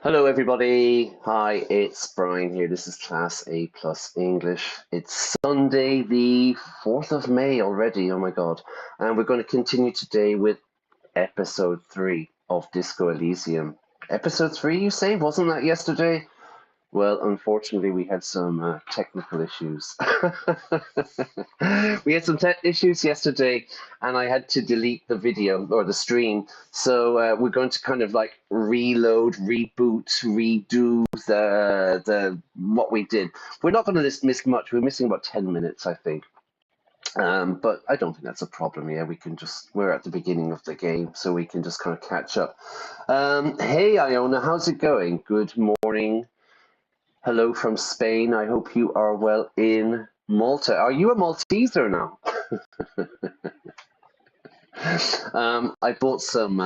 Hello, everybody. Hi, it's Brian here. This is Class A Plus English. It's Sunday, the 4th of May already. Oh my God. And we're going to continue today with episode 3 of Disco Elysium. Episode 3, you say? Wasn't that yesterday? Well, unfortunately, we had some technical issues. We had some tech issues yesterday, and I had to delete the video or the stream. So we're going to kind of like reload, reboot, redo the what we did. We're not going to miss much. We're missing about 10 minutes, I think. But I don't think that's a problem. Yeah, we're at the beginning of the game, so we can just kind of catch up. Hey, Iona, how's it going? Good morning. Hello from Spain. I hope you are well in Malta. Are you a Malteser now? I bought some.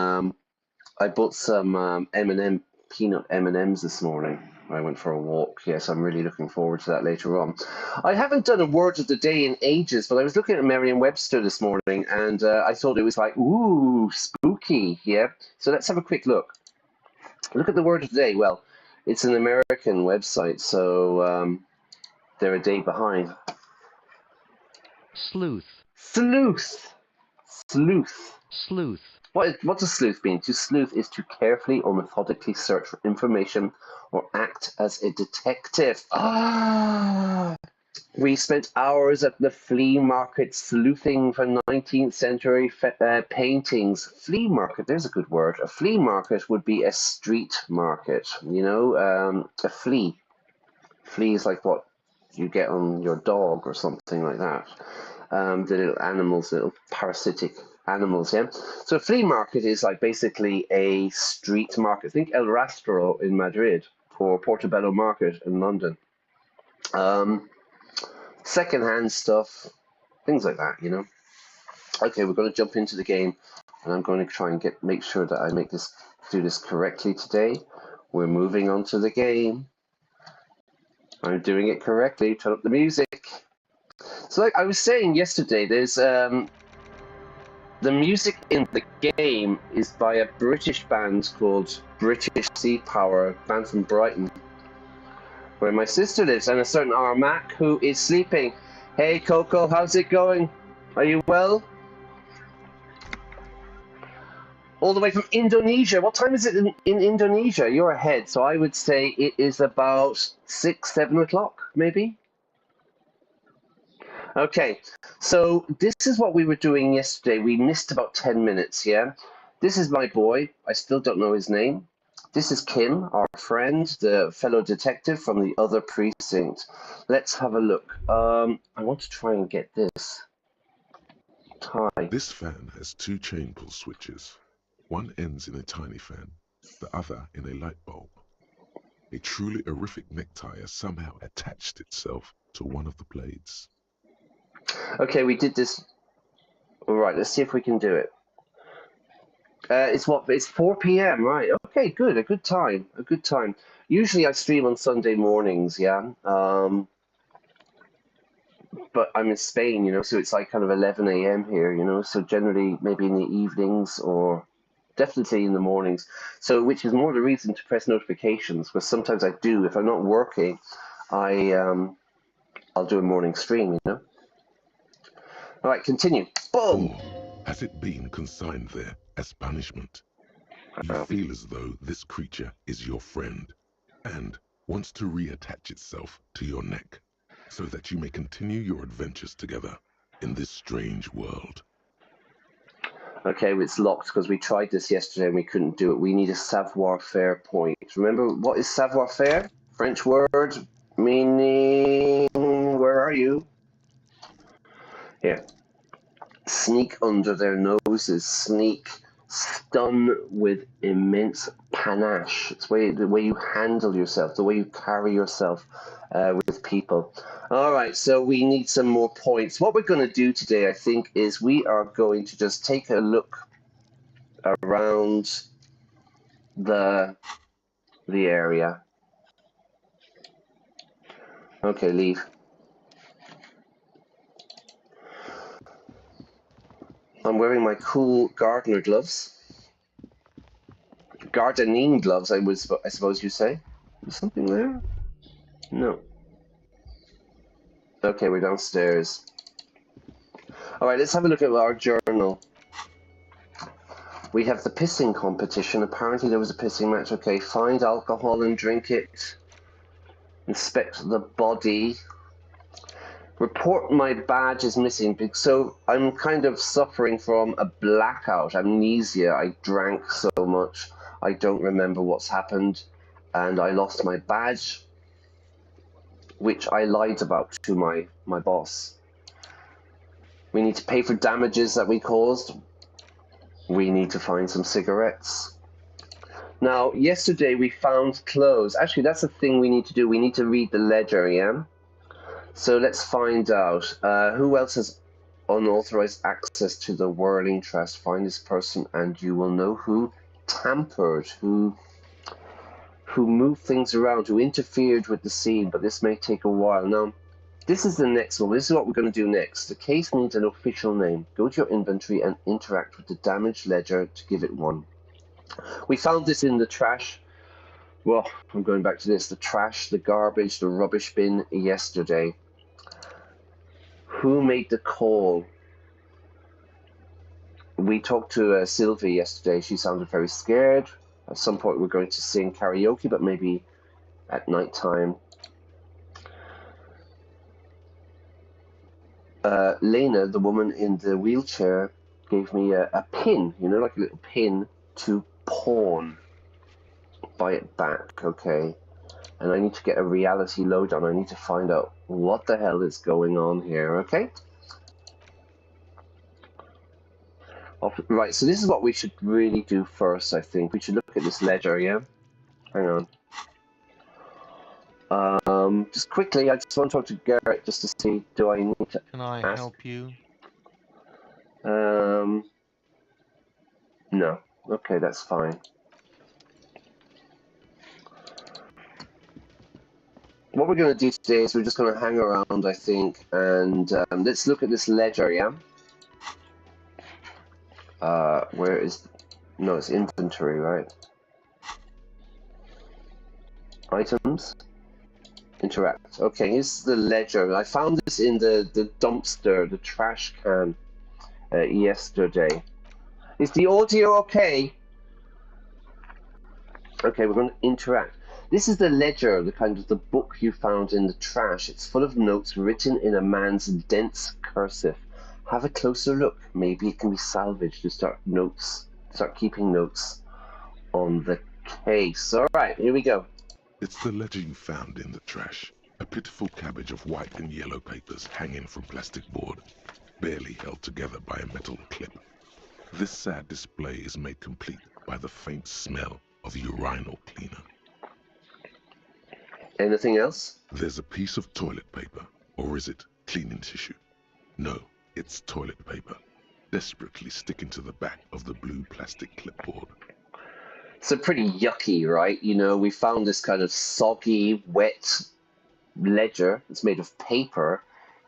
M&M peanut M&Ms this morning. I went for a walk. Yes, I'm really looking forward to that later on. I haven't done a word of the day in ages, but I was looking at Merriam-Webster this morning, and I thought it was like, ooh, spooky. Yeah. So let's have a quick look. Look at the word of the day. Well, it's an American website, so they're a day behind. Sleuth. Sleuth. Sleuth. Sleuth. What does sleuth mean? To sleuth is to carefully or methodically search for information or act as a detective. Ah! We spent hours at the flea market sleuthing for 19th century paintings. Flea market, there's a good word. A flea market would be a street market, a flea. Flea is like what you get on your dog or something like that. The little animals, little parasitic animals, yeah? So a flea market is like basically a street market. Think El Rastro in Madrid or Portobello Market in London. Secondhand stuff, things like that, Okay, we're going to jump into the game, and I'm going to try and make sure that I do this correctly today. We're moving on to the game. I'm doing it correctly. Turn up the music. So, like I was saying yesterday, there's the music in the game is by a British band called British Sea Power, a band from Brighton, where my sister lives, and a certain Armac who is sleeping. Hey, Coco, how's it going? Are you well? All the way from Indonesia. What time is it in Indonesia? You're ahead, so I would say it is about 6, 7 o'clock, maybe? Okay, so this is what we were doing yesterday. We missed about 10 minutes, yeah? This is my boy. I still don't know his name. This is Kim, our friend, the fellow detective from the other precinct. Let's have a look. I want to try and get this. Tie. This fan has two chain pull switches. One ends in a tiny fan, the other in a light bulb. A truly horrific necktie has somehow attached itself to one of the blades. Okay, we did this. All right, let's see if we can do it. It's 4 p.m. Right? Okay, good. A good time. A good time. Usually I stream on Sunday mornings. Yeah. But I'm in Spain, so it's like kind of 11 a.m. here. So generally maybe in the evenings or definitely in the mornings. So which is more the reason to press notifications, because sometimes I do. If I'm not working, I'll do a morning stream. All right, continue. Boom. Or has it been consigned there as punishment? You feel as though this creature is your friend and wants to reattach itself to your neck so that you may continue your adventures together in this strange world. Okay, it's locked because we tried this yesterday and we couldn't do it. We need a savoir-faire point. Remember, what is savoir-faire? French word meaning, where are you? Here. Sneak under their noses, sneak, stun with immense panache. It's the way you handle yourself, the way you carry yourself with people. All right, so we need some more points. What we're going to do today, I think, is we are going to just take a look around the area. Okay, leave. I'm wearing my cool gardener gloves. Gardening gloves, I suppose you say? Is something there? No. Okay, we're downstairs. Alright, let's have a look at our journal. We have the pissing competition. Apparently there was a pissing match. Okay, find alcohol and drink it. Inspect the body. Report my badge is missing. So I'm kind of suffering from a blackout, amnesia. I drank so much. I don't remember what's happened. And I lost my badge, which I lied about to my boss. We need to pay for damages that we caused. We need to find some cigarettes. Now, yesterday we found clothes. Actually, that's the thing we need to do. We need to read the ledger, yeah? So let's find out. Who else has unauthorized access to the whirling trash? Find this person and you will know who tampered, who moved things around, who interfered with the scene, but this may take a while. Now, this is the next one. This is what we're going to do next. The case needs an official name. Go to your inventory and interact with the damaged ledger to give it one. We found this in the trash. Well, I'm going back to this. The trash, the garbage, the rubbish bin yesterday. Who made the call? We talked to Sylvie yesterday. She sounded very scared. At some point we're going to sing karaoke, but maybe at night time. Lena, the woman in the wheelchair, gave me a pin, you know, like a little pin to pawn. Buy it back, okay. And I need to get a reality lowdown. I need to find out what the hell is going on here, okay? Right, so this is what we should really do first, I think. We should look at this ledger, yeah? Hang on. Just quickly, I just want to talk to Garrett just to see, do I need to Can I ask? help you? No. Okay, that's fine. What we're going to do today is we're just going to hang around, I think, and let's look at this ledger, yeah? Where is... No, it's inventory, right? Items? Interact. Okay, here's the ledger. I found this in the dumpster, the trash can, yesterday. Is the audio okay? Okay, we're going to interact. This is the ledger, the kind of the book you found in the trash. It's full of notes written in a man's dense cursive. Have a closer look. Maybe it can be salvaged to start keeping notes on the case. All right, here we go. It's the ledger you found in the trash. A pitiful cabbage of white and yellow papers hanging from plastic board, barely held together by a metal clip. This sad display is made complete by the faint smell of urinal cleaner. Anything else? There's a piece of toilet paper, or is it cleaning tissue? No, it's toilet paper, desperately sticking to the back of the blue plastic clipboard. So pretty yucky, right? You know, we found this kind of soggy, wet ledger. It's made of paper.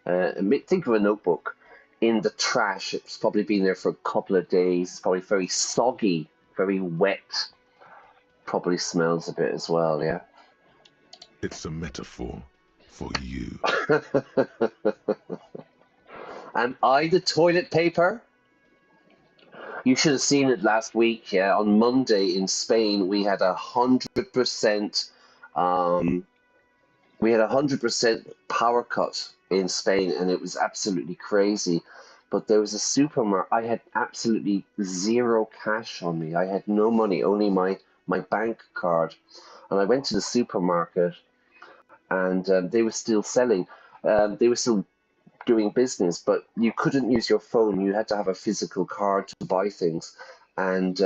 Think of a notebook in the trash. It's probably been there for a couple of days. It's probably very soggy, very wet. Probably smells a bit as well, yeah? It's a metaphor for you. Am I the toilet paper? You should have seen it last week, yeah. On Monday in Spain, we had 100%. We had 100% power cut in Spain, and it was absolutely crazy. But there was a supermarket. I had absolutely zero cash on me. I had no money, only my bank card. And I went to the supermarket, and they were still selling. They were still doing business, but you couldn't use your phone. You had to have a physical card to buy things, and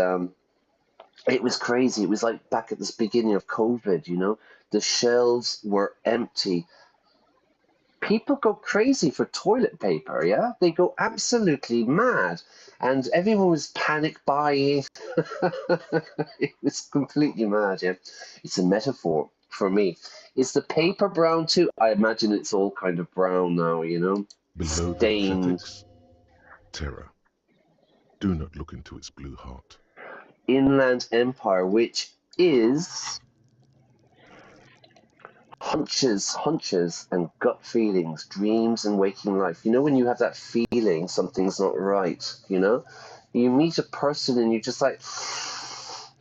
it was crazy. It was like back at the beginning of COVID, you know. The shelves were empty. People go crazy for toilet paper, yeah? They go absolutely mad, and everyone was panic buying. It was completely mad, yeah? It's a metaphor for me. Is the paper brown too? I imagine it's all kind of brown now, you know? Below the Stained. pathetics, terror. Do not look into its blue heart. inland empire, which is hunches, and gut feelings, dreams and waking life. You know, when you have that feeling something's not right, you know? You meet a person and you're just like,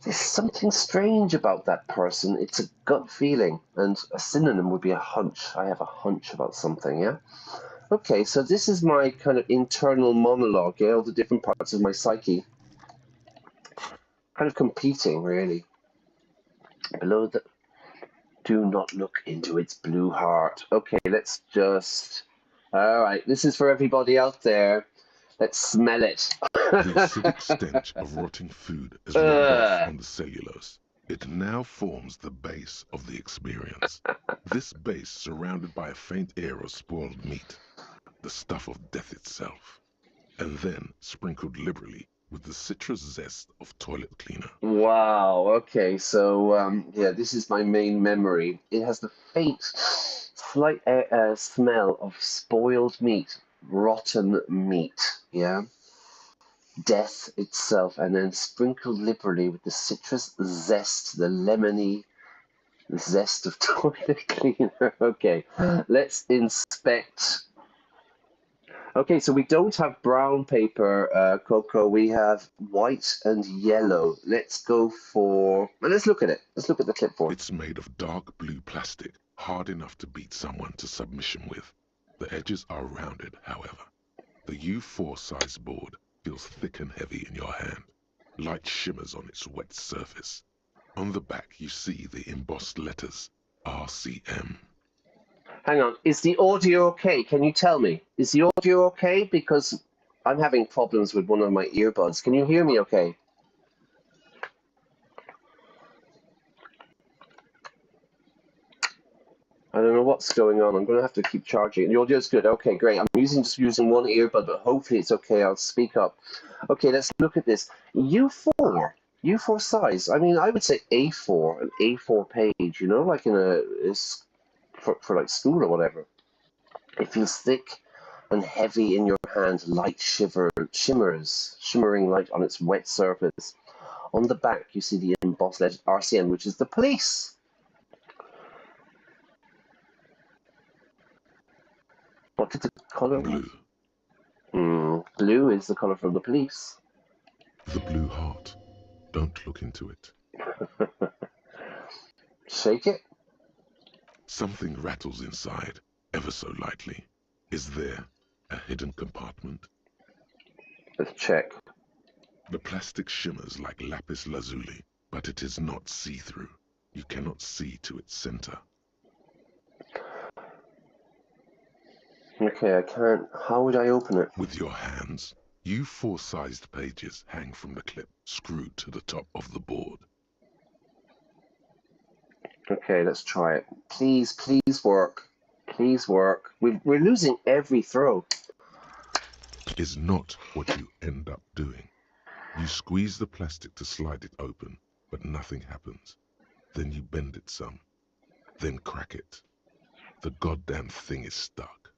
there's something strange about that person. It's a gut feeling. And a synonym would be a hunch. I have a hunch about something, yeah? Okay, so this is my kind of internal monologue, yeah? All the different parts of my psyche. Kind of competing, really. Below the... Do not look into its blue heart. Okay, let's just... All right, this is for everybody out there. Let's smell it. The acidic stench of rotting food has rubbed off on the cellulose. It now forms the base of the experience. This base surrounded by a faint air of spoiled meat, the stuff of death itself, and then sprinkled liberally with the citrus zest of toilet cleaner. Wow, okay, so yeah, this is my main memory. It has the faint, slight smell of spoiled meat, rotten meat, yeah? Death itself, and then sprinkled liberally with the citrus zest, the lemony zest of toilet cleaner. Okay, let's inspect. Okay, so we don't have brown paper, Coco. We have white and yellow. Let's go for... Let's look at it. Let's look at the clipboard. It's made of dark blue plastic, hard enough to beat someone to submission with. The edges are rounded, however. The U4 size board feels thick and heavy in your hand. Light shimmers on its wet surface. On the back, you see the embossed letters, RCM. Hang on, is the audio okay? Can you tell me? Is the audio okay? Because I'm having problems with one of my earbuds. Can you hear me okay? I don't know what's going on. I'm going to have to keep charging. The audio's good. Okay, great. I'm just using one earbud, but hopefully it's okay. I'll speak up. Okay, let's look at this. U4 size. I mean, I would say A4, an A4 page, you know, like in for like school or whatever. It feels thick and heavy in your hand, light shimmering light on its wet surface. On the back, you see the embossed letter RCM, which is the police. What did the color? Blue. Blue is the color from the police. The blue heart. Don't look into it. Shake it. Something rattles inside, ever so lightly. Is there a hidden compartment? Let's check. The plastic shimmers like lapis lazuli, but it is not see-through. You cannot see to its center. Okay, I can't. How would I open it? With your hands, U4-sized pages hang from the clip screwed to the top of the board. Okay, let's try it. Please, please work. Please work. We're losing every throw. Is not what you end up doing. You squeeze the plastic to slide it open, but nothing happens. Then you bend it some. Then crack it. The goddamn thing is stuck.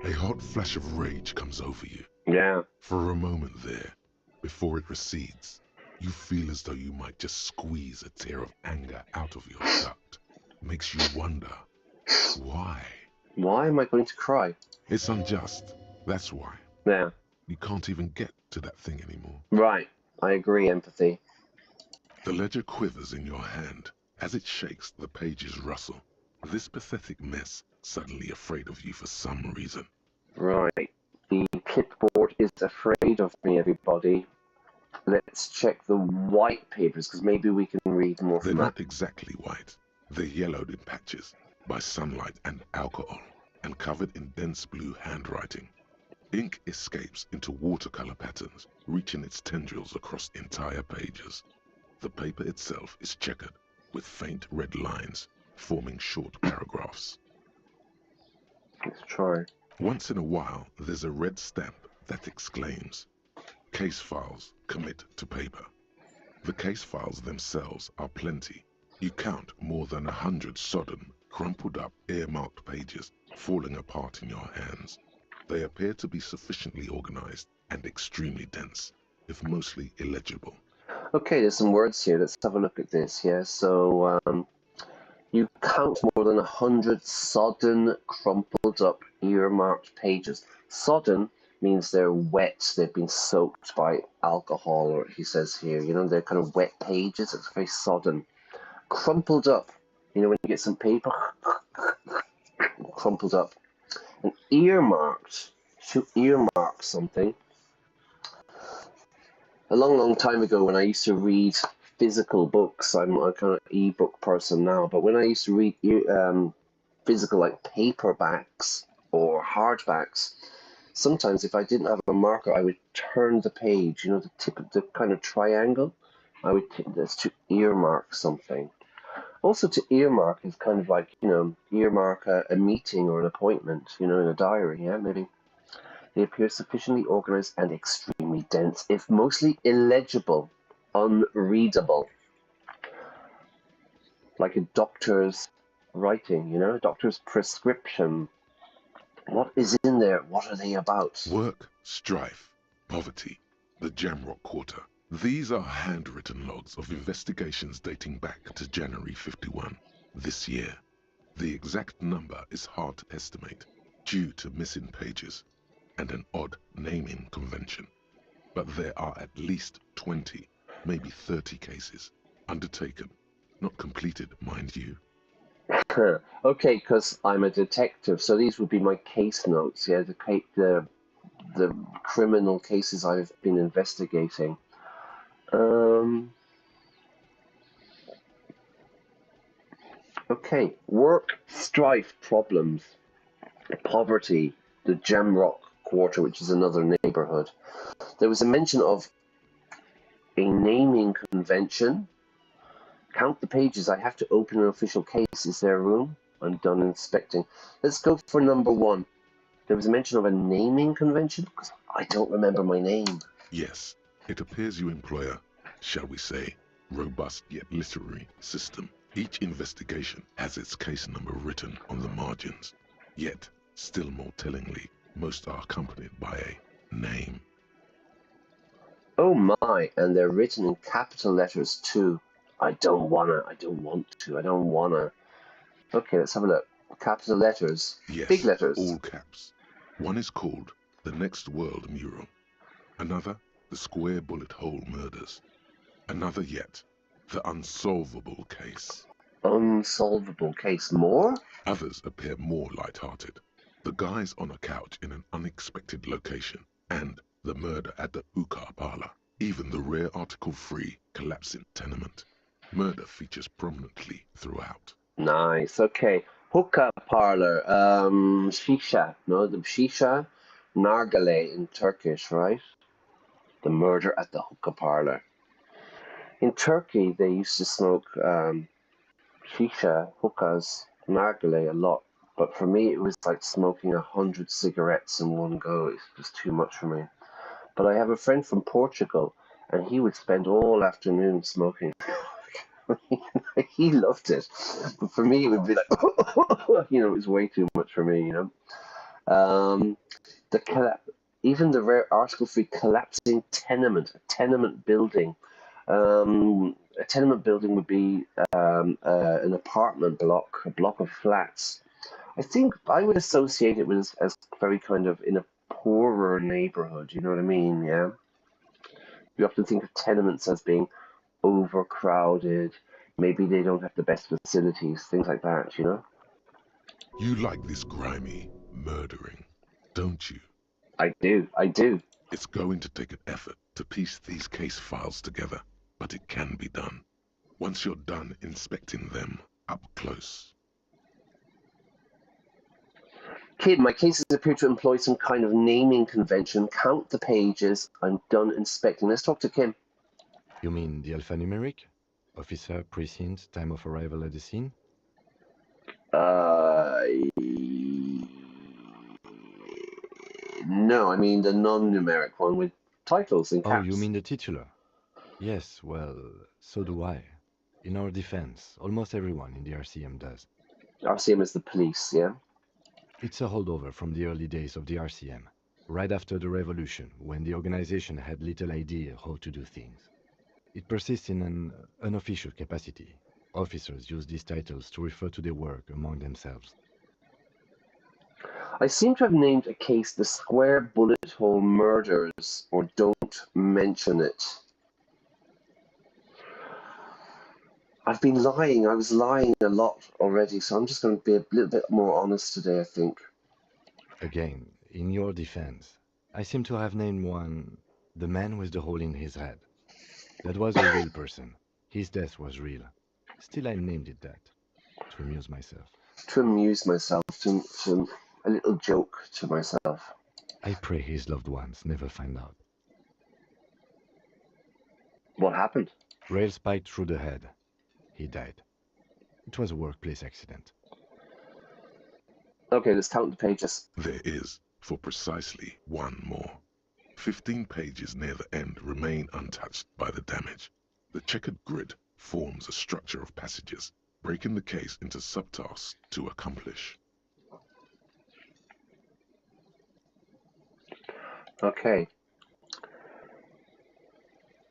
A hot flash of rage comes over you. Yeah. For a moment there, before it recedes, you feel as though you might just squeeze a tear of anger out of your duct. Makes you wonder, why? Why am I going to cry? It's unjust. That's why. Yeah. You can't even get to that thing anymore. Right. I agree, empathy. The ledger quivers in your hand. As it shakes, the pages rustle. This pathetic mess suddenly afraid of you for some reason. Right. The clipboard is afraid of me, everybody. Let's check the white papers, because maybe we can read more They're from that. not exactly white. They're yellowed in patches by sunlight and alcohol, and covered in dense blue handwriting. Ink escapes into watercolor patterns, reaching its tendrils across entire pages. The paper itself is checkered, with faint red lines, forming short paragraphs. Let's try. Once in a while, there's a red stamp that exclaims, "Case files commit to paper." The case files themselves are plenty. You count more than 100 sodden, crumpled up, earmarked pages falling apart in your hands. They appear to be sufficiently organized and extremely dense, if mostly illegible. Okay, there's some words here. Let's have a look at this. Yeah, so you count more than 100 sodden, crumpled up, earmarked pages. Sodden means they're wet. They've been soaked by alcohol, or he says here, they're kind of wet pages. It's very sodden. Crumpled up, when you get some paper, crumpled up. And earmarked, to earmark something. A long, long time ago when I used to read physical books, I'm a kind of e-book person now, but when I used to read physical, like paperbacks or hardbacks, sometimes if I didn't have a marker, I would turn the page, the tip of the kind of triangle, I would tip this to earmark something. Also, to earmark is kind of like, earmark a meeting or an appointment, in a diary, yeah, maybe. They appear sufficiently organized and extremely dense, if mostly illegible, unreadable. Like a doctor's writing, a doctor's prescription. What is in there? What are they about? Work, strife, poverty, the Jamrock Quarter. These are handwritten logs of investigations dating back to January 51, this year. The exact number is hard to estimate, due to missing pages and an odd naming convention. But there are at least 20, maybe 30 cases undertaken, not completed, mind you. Okay, because I'm a detective, so these would be my case notes. Yeah, the criminal cases I've been investigating. Okay, work, strife, problems, poverty, the Jamrock Quarter, which is another neighborhood. There was a mention of a naming convention. Count the pages. I have to open an official case. Is there room? I'm done inspecting. Let's go for number one. There was a mention of a naming convention? Because I don't remember my name. Yes, it appears you employ a, shall we say, robust yet literary system. Each investigation has its case number written on the margins. Yet, still more tellingly, most are accompanied by a name. Oh my, and they're written in capital letters too. I don't want to. Okay, let's have a look. Capital letters. Yes, big letters. All caps. One is called The Next World Mural. Another, The Square Bullet Hole Murders. Another yet, The Unsolvable Case. Unsolvable case. More? Others appear more light-hearted. The guys on a couch in an unexpected location, and the murder at the hookah parlor. Even the rare article-free collapsing tenement. Murder features prominently throughout. Nice. Okay. Hookah parlor. Shisha. No, the shisha. Nargile in Turkish, right? The murder at the hookah parlor. In Turkey, they used to smoke shisha, hookahs, nargile a lot. But for me, it was like smoking 100 cigarettes in one go. It's just too much for me. But I have a friend from Portugal, and he would spend all afternoon smoking. He loved it. But for me, it would be like, it was way too much for me, Even the rare article-free collapsing tenement, a tenement building. A tenement building would be an apartment block, a block of flats. I think I would associate it with as very kind of in a poorer neighborhood, you know what I mean? Yeah. We often think of tenements as being overcrowded. Maybe they don't have the best facilities, things like that, You like this grimy murdering, don't you? I do. It's going to take an effort to piece these case files together, but it can be done. Once you're done inspecting them up close. Kid, my cases appear to employ some kind of naming convention. Count the pages. I'm done inspecting. Let's talk to Kim. You mean the alphanumeric? Officer, precinct, time of arrival at the scene? No, I mean the non-numeric one with titles and caps. Oh, you mean the titular? Yes, well, so do I. In our defense, almost everyone in the RCM does. RCM is the police, yeah? It's a holdover from the early days of the RCM, right after the revolution, when the organization had little idea how to do things. It persists in an unofficial capacity. Officers use these titles to refer to their work among themselves. I seem to have named a case the Square Bullet Hole Murders, or Don't Mention It. I've been lying. I was lying a lot already, so I'm just going to be a little bit more honest today, I think. Again, in your defense, I seem to have named one the man with the hole in his head. That was a real person. His death was real. Still, I named it that, to amuse myself. To amuse myself, to a little joke to myself. I pray his loved ones never find out. What happened? Rail spiked through the head. He died. It was a workplace accident. Okay, let's count the pages. There is, for precisely one more. 15 pages near the end remain untouched by the damage. The checkered grid forms a structure of passages, breaking the case into subtasks to accomplish. Okay.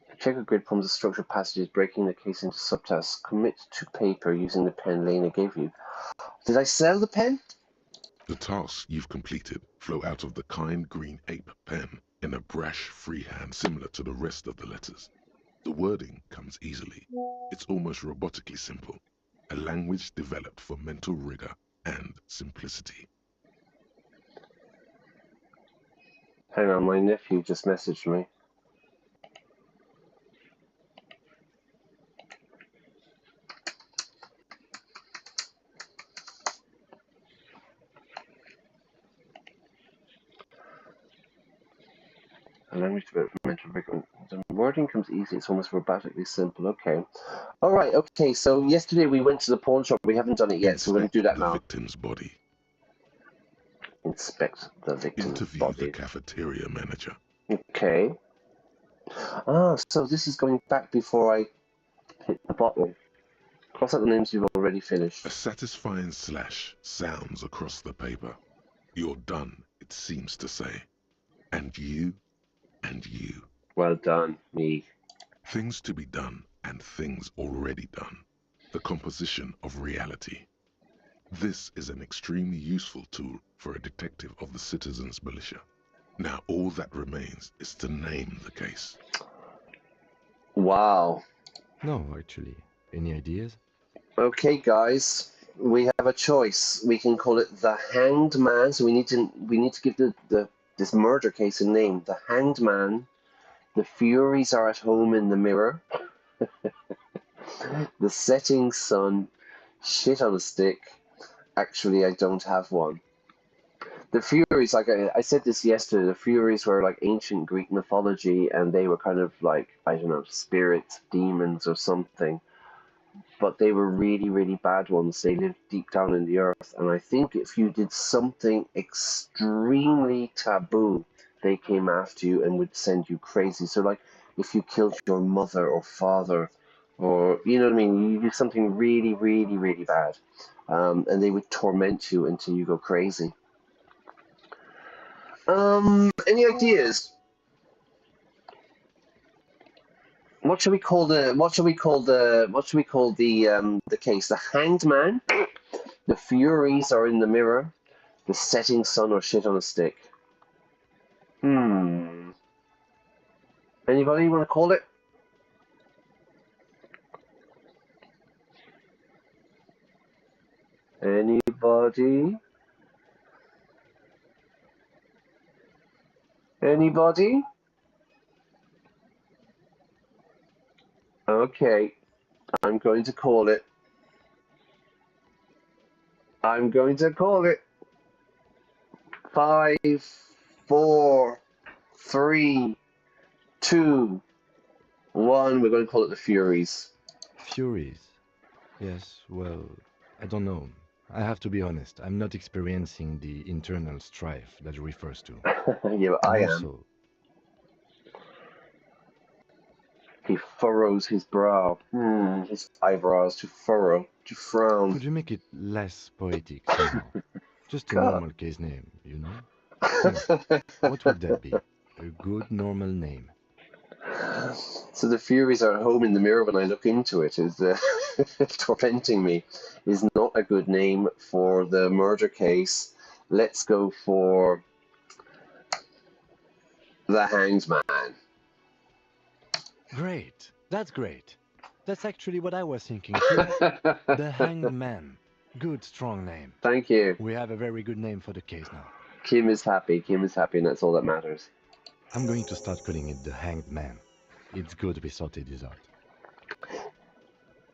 The checkered grid forms a structure of passages, breaking the case into subtasks. Commit to paper using the pen Lena gave you. Did I sell the pen? The tasks you've completed flow out of the kind green ape pen in a brash freehand similar to the rest of the letters. The wording comes easily. It's almost robotically simple, a language developed for mental rigor and simplicity. Hang on, my nephew just messaged me. A language developed for mental rigor. The wording comes easy, it's almost robotically simple. Okay. Alright, okay, so yesterday we went to the pawn shop. We haven't done it yet, so we're going to do that the now. victim's body. Inspect the victim's Interview body. the cafeteria manager. Okay. Ah, so this is going back before I hit the bottle. Cross out the names you've already finished. A satisfying slash sounds across the paper. You're done, it seems to say. And you, and you. Well done, me. Things to be done and things already done. The composition of reality. This is an extremely useful tool for a detective of the citizens' militia. Now all that remains is to name the case. Wow. No, actually. Any ideas? Okay, guys, we have a choice. We can call it the Hanged Man. So we need to give this murder case a name. The Hanged Man. The Furies are at home in the mirror. The Setting Sun. Shit on a stick. Actually, I don't have one. The Furies, like I said this yesterday, the Furies were like ancient Greek mythology, and they were kind of like, I don't know, spirits, demons or something. But they were really, really bad ones. They lived deep down in the earth. And I think if you did something extremely taboo, they came after you and would send you crazy. So like if you killed your mother or father, or, you know what I mean, you do something really, really, really bad. And they would torment you until you go crazy. Any ideas? What should we call the case? The Hanged Man, the Furies are in the mirror, the Setting Sun, or shit on a stick. Anybody want to call it? Anybody? Anybody? Okay, I'm going to call it. I'm going to call it. 5, 4, 3, 2, 1. We're going to call it the Furies. Furies? Yes, well, I don't know. I have to be honest, I'm not experiencing the internal strife that it refers to. Yeah, but I am. He furrows his brow. His eyebrows to furrow, to frown. Could you make it less poetic somehow? Just a normal case name, you know? Think, what would that be? A good normal name. So the Furies are at home in the mirror when I look into it is tormenting me. Is not a good name for the murder case. Let's go for the Hanged Man. Great. That's great. That's actually what I was thinking too. The Hanged Man. Good, strong name. Thank you. We have a very good name for the case now. Kim is happy. Kim is happy, and that's all that matters. I'm going to start calling it the Hanged Man. It's good we sorted this out.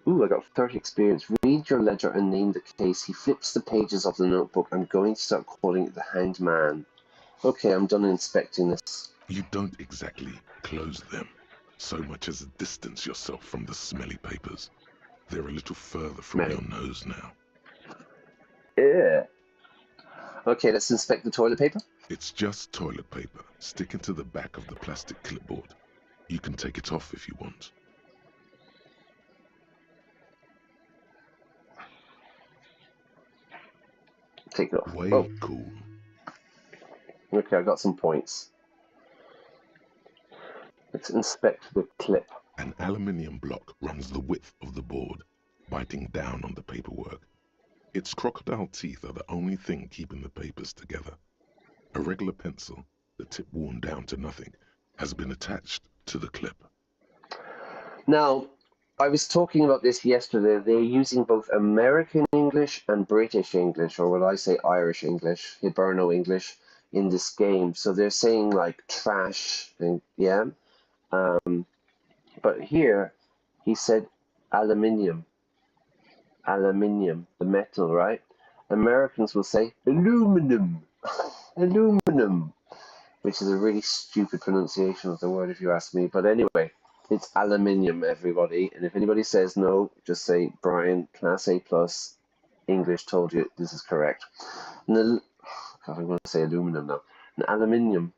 Ooh, I got 30 experience. Read your ledger and name the case. He flips the pages of the notebook. I'm going to start calling it the Hanged Man. Okay, I'm done inspecting this. You don't exactly close them, so much as distance yourself from the smelly papers. They're a little further from your nose now. Yeah. Okay, let's inspect the toilet paper. It's just toilet paper sticking to the back of the plastic clipboard. You can take it off if you want. Take it off. Way Oh, cool. okay, I got some points. Let's inspect the clip. An aluminium block runs the width of the board, biting down on the paperwork. Its crocodile teeth are the only thing keeping the papers together. A regular pencil, the tip worn down to nothing, has been attached to the clip. Now, I was talking about this yesterday. They're using both American English and British English, or what I say Irish English, Hiberno English, in this game. So they're saying like trash, and yeah. But here, he said aluminium. Aluminium, the metal, right? Americans will say aluminum. Aluminum. Which is a really stupid pronunciation of the word if you ask me. But anyway, it's aluminium, everybody. And if anybody says no, just say, Brian, Class A+, English told you this is correct. And God, I'm going to say aluminum now. An aluminium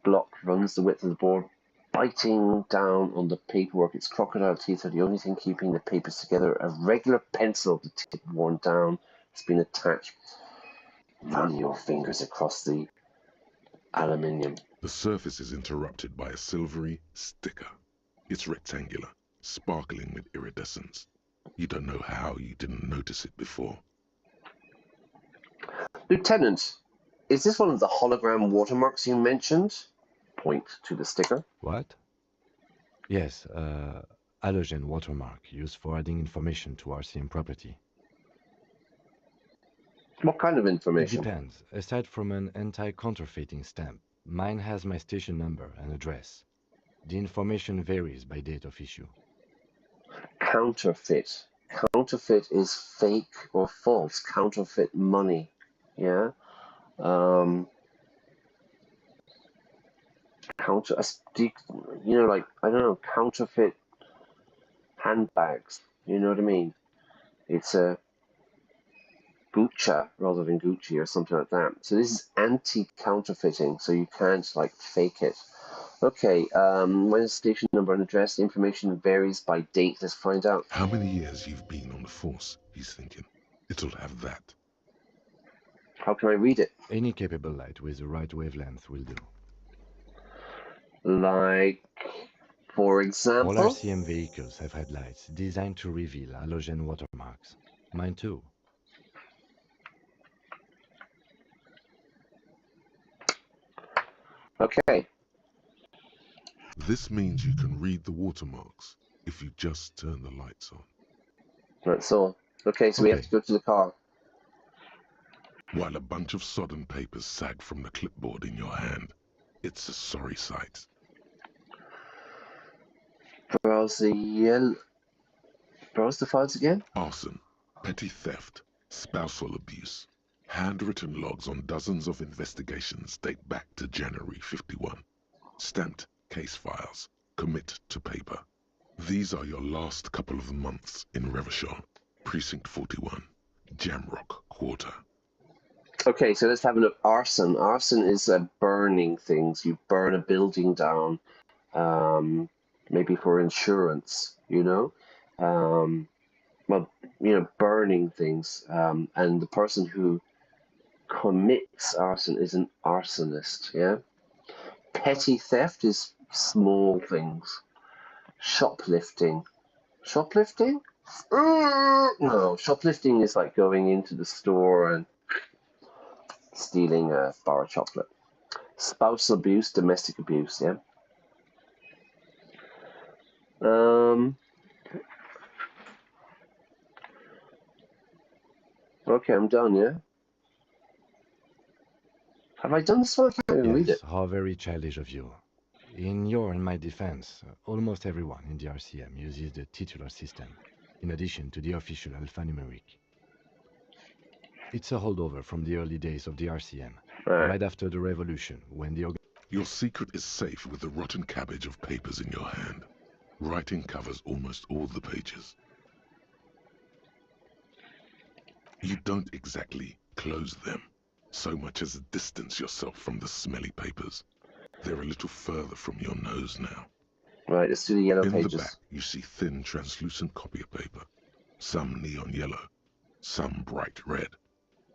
block runs the width of the board, biting down on the paperwork. Its crocodile teeth are the only thing keeping the papers together. A regular pencil, the tip worn down, has been attached. Run your fingers across the aluminium. The surface is interrupted by a silvery sticker. It's rectangular, sparkling with iridescence. You don't know how you didn't notice it before. Lieutenant, is this one of the hologram watermarks you mentioned? Point to the sticker. What? Yes, halogen watermark used for adding information to RCM property. What kind of It information? depends. Aside from an anti-counterfeiting stamp, mine has my station number and address. The information varies by date of issue. Counterfeit. Counterfeit is fake or false. Counterfeit money. Yeah. Like, I don't know, counterfeit handbags. You know what I mean? It's a Gucci rather than Gucci or something like that. So this is anti-counterfeiting, so you can't like fake it. Okay, when station number and address, the information varies by date. Let's find out. How many years you've been on the force, he's thinking. It'll have that. How can I read it? Any capable light with the right wavelength will do. Like, for All example? RCM vehicles have headlights designed to reveal halogen watermarks. Mine too. Okay. This means you can read the watermarks if you just turn the lights on. That's all. Okay, so we have Okay. to go to the car. While a bunch of sodden papers sag from the clipboard in your hand, it's a sorry sight. Browse the files again. Arson, petty theft, spousal abuse. Handwritten logs on dozens of investigations date back to January 51. Stamped case files. Commit to paper. These are your last couple of months in Revachol, Precinct 41, Jamrock Quarter. Okay, so let's have a look. Arson. Arson is burning things. You burn a building down, maybe for insurance, you know? Burning things. And the person who commits arson is an arsonist, yeah? Petty theft is small things. Shoplifting. Shoplifting? No, shoplifting is like going into the store and stealing a bar of chocolate. Spousal abuse, domestic abuse, yeah. Okay, I'm done, yeah? Have I done this one? I can't even read it. Yes, how very childish of you. In your and my defense, almost everyone in the RCM uses the titular system, in addition to the official alphanumeric. It's a holdover from the early days of the RCM, right after the revolution, when the... Your secret is safe with the rotten cabbage of papers in your hand. Writing covers almost all the pages. You don't exactly close them, so much as distance yourself from the smelly papers. They're a little further from your nose now. Right, let's do the yellow pages. In the back, you see thin, translucent copy paper. Some neon yellow, some bright red,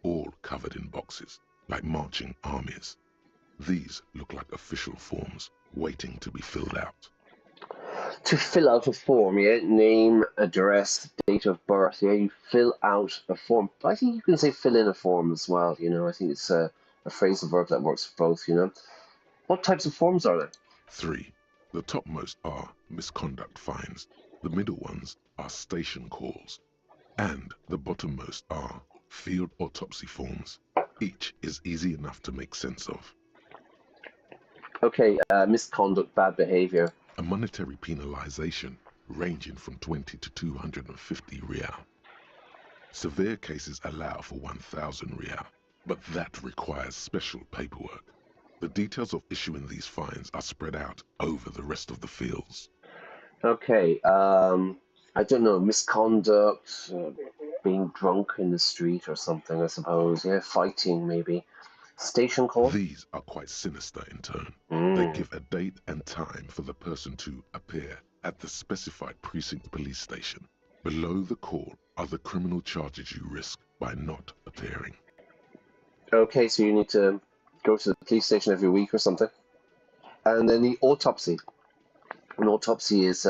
all covered in boxes, like marching armies. These look like official forms, waiting to be filled out. To fill out a form, yeah? Name, address, date of birth, yeah? You fill out a form. I think you can say fill in a form as well, you know? I think it's a phrasal verb that works for both, you know? What types of forms are there? 3. The topmost are misconduct fines. The middle ones are station calls. And the bottommost are field autopsy forms. Each is easy enough to make sense of. Okay, misconduct, bad behavior. A monetary penalization ranging from 20 to 250 real. Severe cases allow for 1,000 real, but that requires special paperwork. The details of issuing these fines are spread out over the rest of the fields. Okay, I don't know, misconduct, being drunk in the street or something, I suppose. Yeah, fighting maybe. Station call? These are quite sinister in tone. They give a date and time for the person to appear at the specified precinct police station. Below the call are the criminal charges you risk by not appearing. Okay, so you need to go to the police station every week or something. And then the autopsy. An autopsy is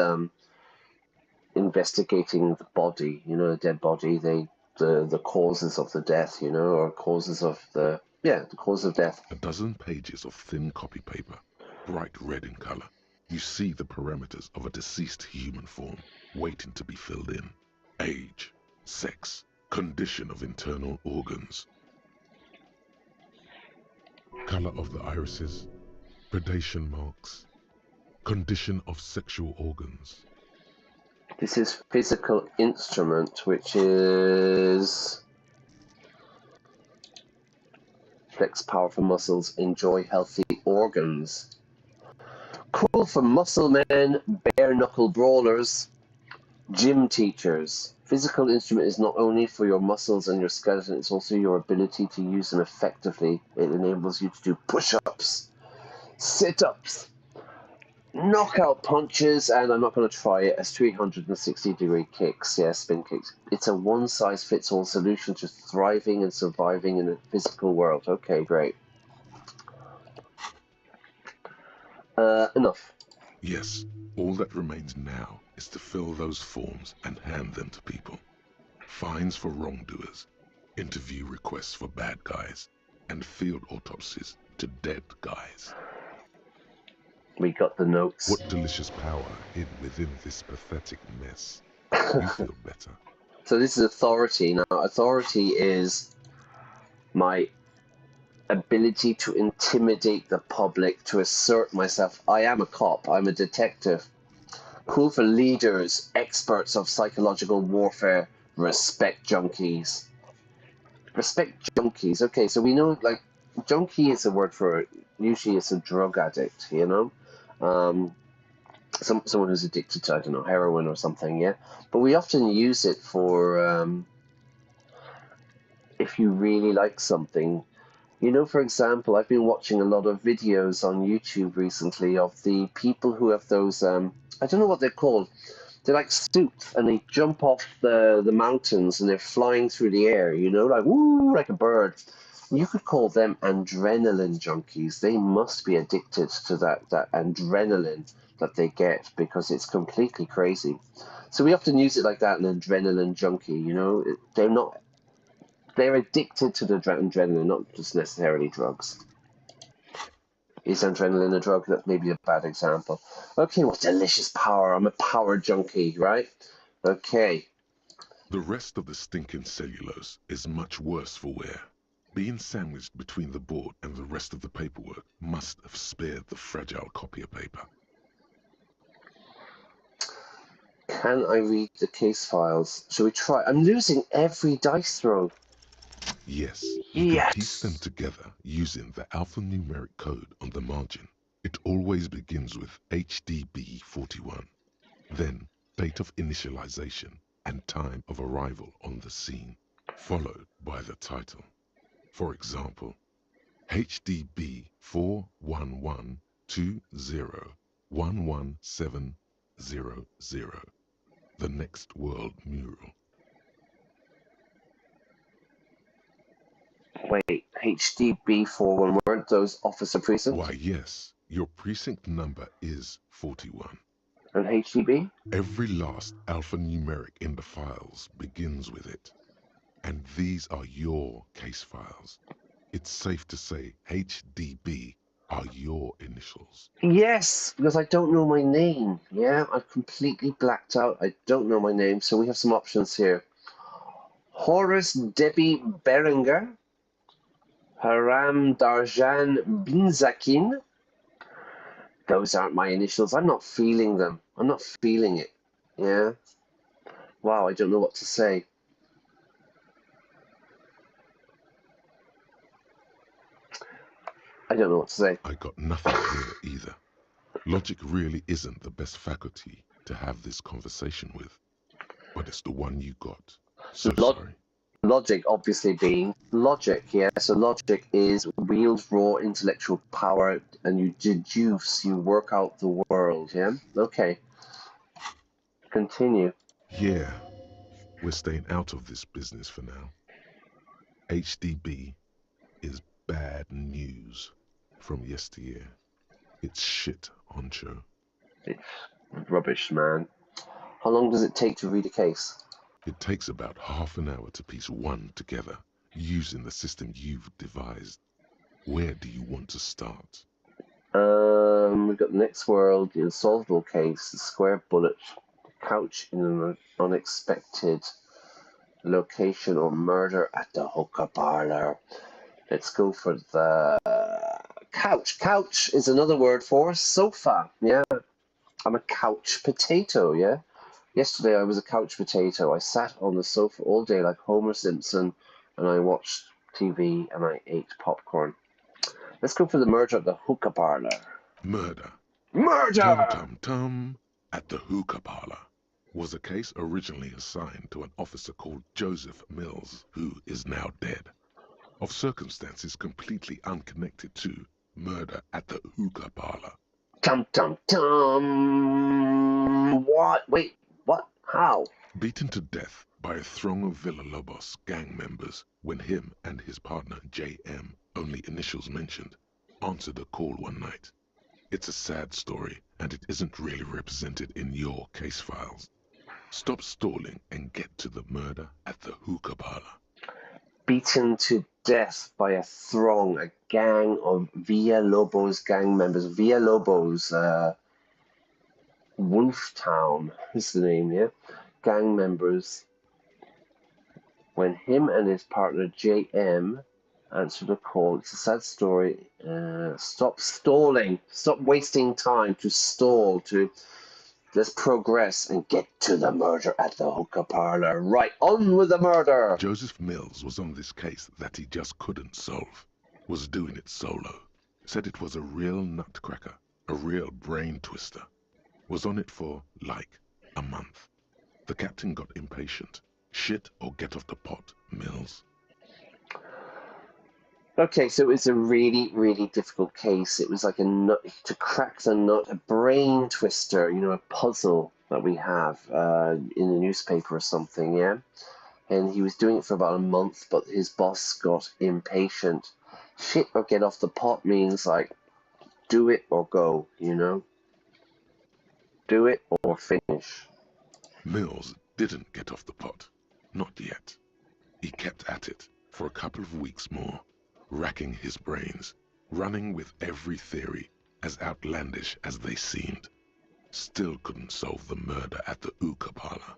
investigating the body, you know, the dead body, the causes of the death, you know, or causes of the cause of death. A dozen pages of thin copy paper, bright red in color. You see the parameters of a deceased human form waiting to be filled in. Age, sex, condition of internal organs, color of the irises, predation marks, condition of sexual organs. This is physical instrument, which is flex powerful muscles, enjoy healthy organs. Cool for muscle men, bare knuckle brawlers, gym teachers. Physical instrument is not only for your muscles and your skeleton, it's also your ability to use them effectively. It enables you to do push-ups, sit-ups, knockout punches, and I'm not going to try it, as 360-degree kicks, yeah, spin kicks. It's a one-size-fits-all solution to thriving and surviving in a physical world. Okay, great. Enough. Yes, all that remains now is to fill those forms and hand them to people. Fines for wrongdoers, interview requests for bad guys, and field autopsies to dead guys. We got the notes. What delicious power hid within this pathetic mess. You feel better. So this is authority. Now, authority is my ability to intimidate the public, to assert myself. I am a cop. I'm a detective. Cool for leaders, experts of psychological warfare. Respect junkies. Respect junkies. Okay, so we know, like, junkie is a word for, usually it's a drug addict, you know? Someone who's addicted to, I don't know, heroin or something, yeah? But we often use it for, if you really like something. You know, for example, I've been watching a lot of videos on YouTube recently of the people who have those, I don't know what they're called. They're like suits, and they jump off the mountains, and they're flying through the air, you know, like, woo, like a bird. You could call them adrenaline junkies. They must be addicted to that adrenaline. that they get because it's completely crazy. So we often use it like that, an adrenaline junkie, you know. They're addicted to the adrenaline, not just necessarily drugs. Is adrenaline a drug? That may be a bad example. Okay, what delicious power. I'm a power junkie, right? Okay. The rest of the stinking cellulose is much worse for wear. Being sandwiched between the board and the rest of the paperwork must have spared the fragile copier paper. Can I read the case files? Shall we try? I'm losing every dice throw. Yes, you can piece them together using the alphanumeric code on the margin. It always begins with HDB41, then date of initialization and time of arrival on the scene, followed by the title. For example, HDB 41120111700, the next world mural. Wait, HDB41, weren't those officer precincts? Why, yes, your precinct number is 41. And HDB? Every last alphanumeric in the files begins with it. And these are your case files. It's safe to say HDB are your initials. Yes, because I don't know my name. Yeah, I've completely blacked out. I don't know my name, so we have some options here. Horace Debbie Berenger, Haram Darjan Binzakin. Those aren't my initials. I'm not feeling them. I'm not feeling it. Yeah. Wow, I don't know what to say. I don't know what to say. I got nothing here either. Logic really isn't the best faculty to have this conversation with, but it's the one you got. So sorry. Logic obviously being logic, yeah. So logic is wield raw intellectual power and you deduce, you work out the world, yeah? Okay. Continue. Yeah, we're staying out of this business for now. HDB is bad news from yesteryear. It's shit, Honcho. It's rubbish, man. How long does it take to read a case? It takes about half an hour to piece one together, using the system you've devised. Where do you want to start? We've got the next world, the unsolvable case, the square bullet, the couch in an unexpected location, or murder at the hookah parlor. Let's go for the couch. Couch is another word for sofa. Yeah, I'm a couch potato. Yeah. Yesterday I was a couch potato. I sat on the sofa all day like Homer Simpson, and I watched TV and I ate popcorn. Let's go for the murder at the hookah parlor. Murder. Murder! Tum-tum-tum at the hookah parlor was a case originally assigned to an officer called Joseph Mills, who is now dead, of circumstances completely unconnected to murder at the hookah parlor. Tum-tum-tum! What? Wait, what? How? Beaten to death by a throng of Villalobos gang members when him and his partner J.M., only initials mentioned, answered a call one night. It's a sad story, and it isn't really represented in your case files. Stop stalling and get to the murder at the hookah parlor. Beaten to death by a throng, a gang of Villalobos gang members. Villalobos, Wolftown is the name, yeah? Gang members. When him and his partner J.M. answered a call. It's a sad story. Stop stalling. Stop wasting time to stall. Let's progress and get to the murder at the hookah parlor. Right, on with the murder! Joseph Mills was on this case that he just couldn't solve. Was doing it solo. Said it was a real nutcracker. A real brain twister. Was on it for, like, a month. The captain got impatient. Shit or get off the pot, Mills. Okay, so it's a really, really difficult case. It was like a nut, to crack the nut, a brain twister, you know, a puzzle that we have in a newspaper or something, yeah? And he was doing it for about a month, but his boss got impatient. Shit or get off the pot means, like, do it or go, you know? Do it or finish. Mills didn't get off the pot. Not yet. He kept at it for a couple of weeks more, racking his brains, running with every theory, as outlandish as they seemed. Still couldn't solve the murder at the hookah parlor.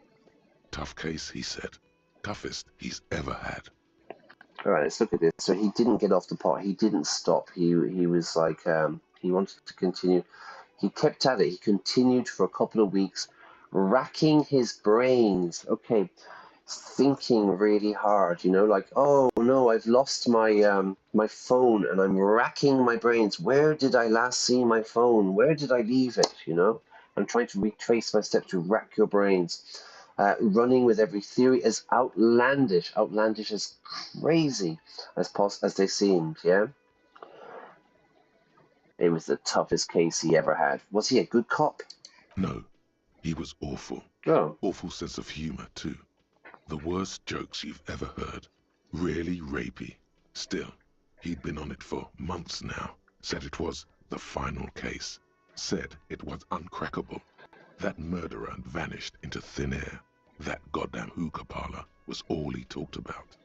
Tough case, he said. Toughest he's ever had. All right, let's look at this. So he didn't get off the pot. He didn't stop. He was like he wanted to continue. He kept at it. He continued for a couple of weeks, racking his brains. Okay, thinking really hard. You know, like, oh no, I've lost my my phone, and I'm racking my brains. Where did I last see my phone? Where did I leave it? You know, I'm trying to retrace my steps to rack your brains. Running with every theory as outlandish as crazy as they seemed. Yeah, it was the toughest case he ever had. Was he a good cop? No, he was awful. Oh, Awful sense of humor, too. The worst jokes you've ever heard. Really rapey. Still, he'd been on it for months now. Said it was the final case. Said it was uncrackable. That murderer had vanished into thin air. That goddamn hookah parlor was all he talked about.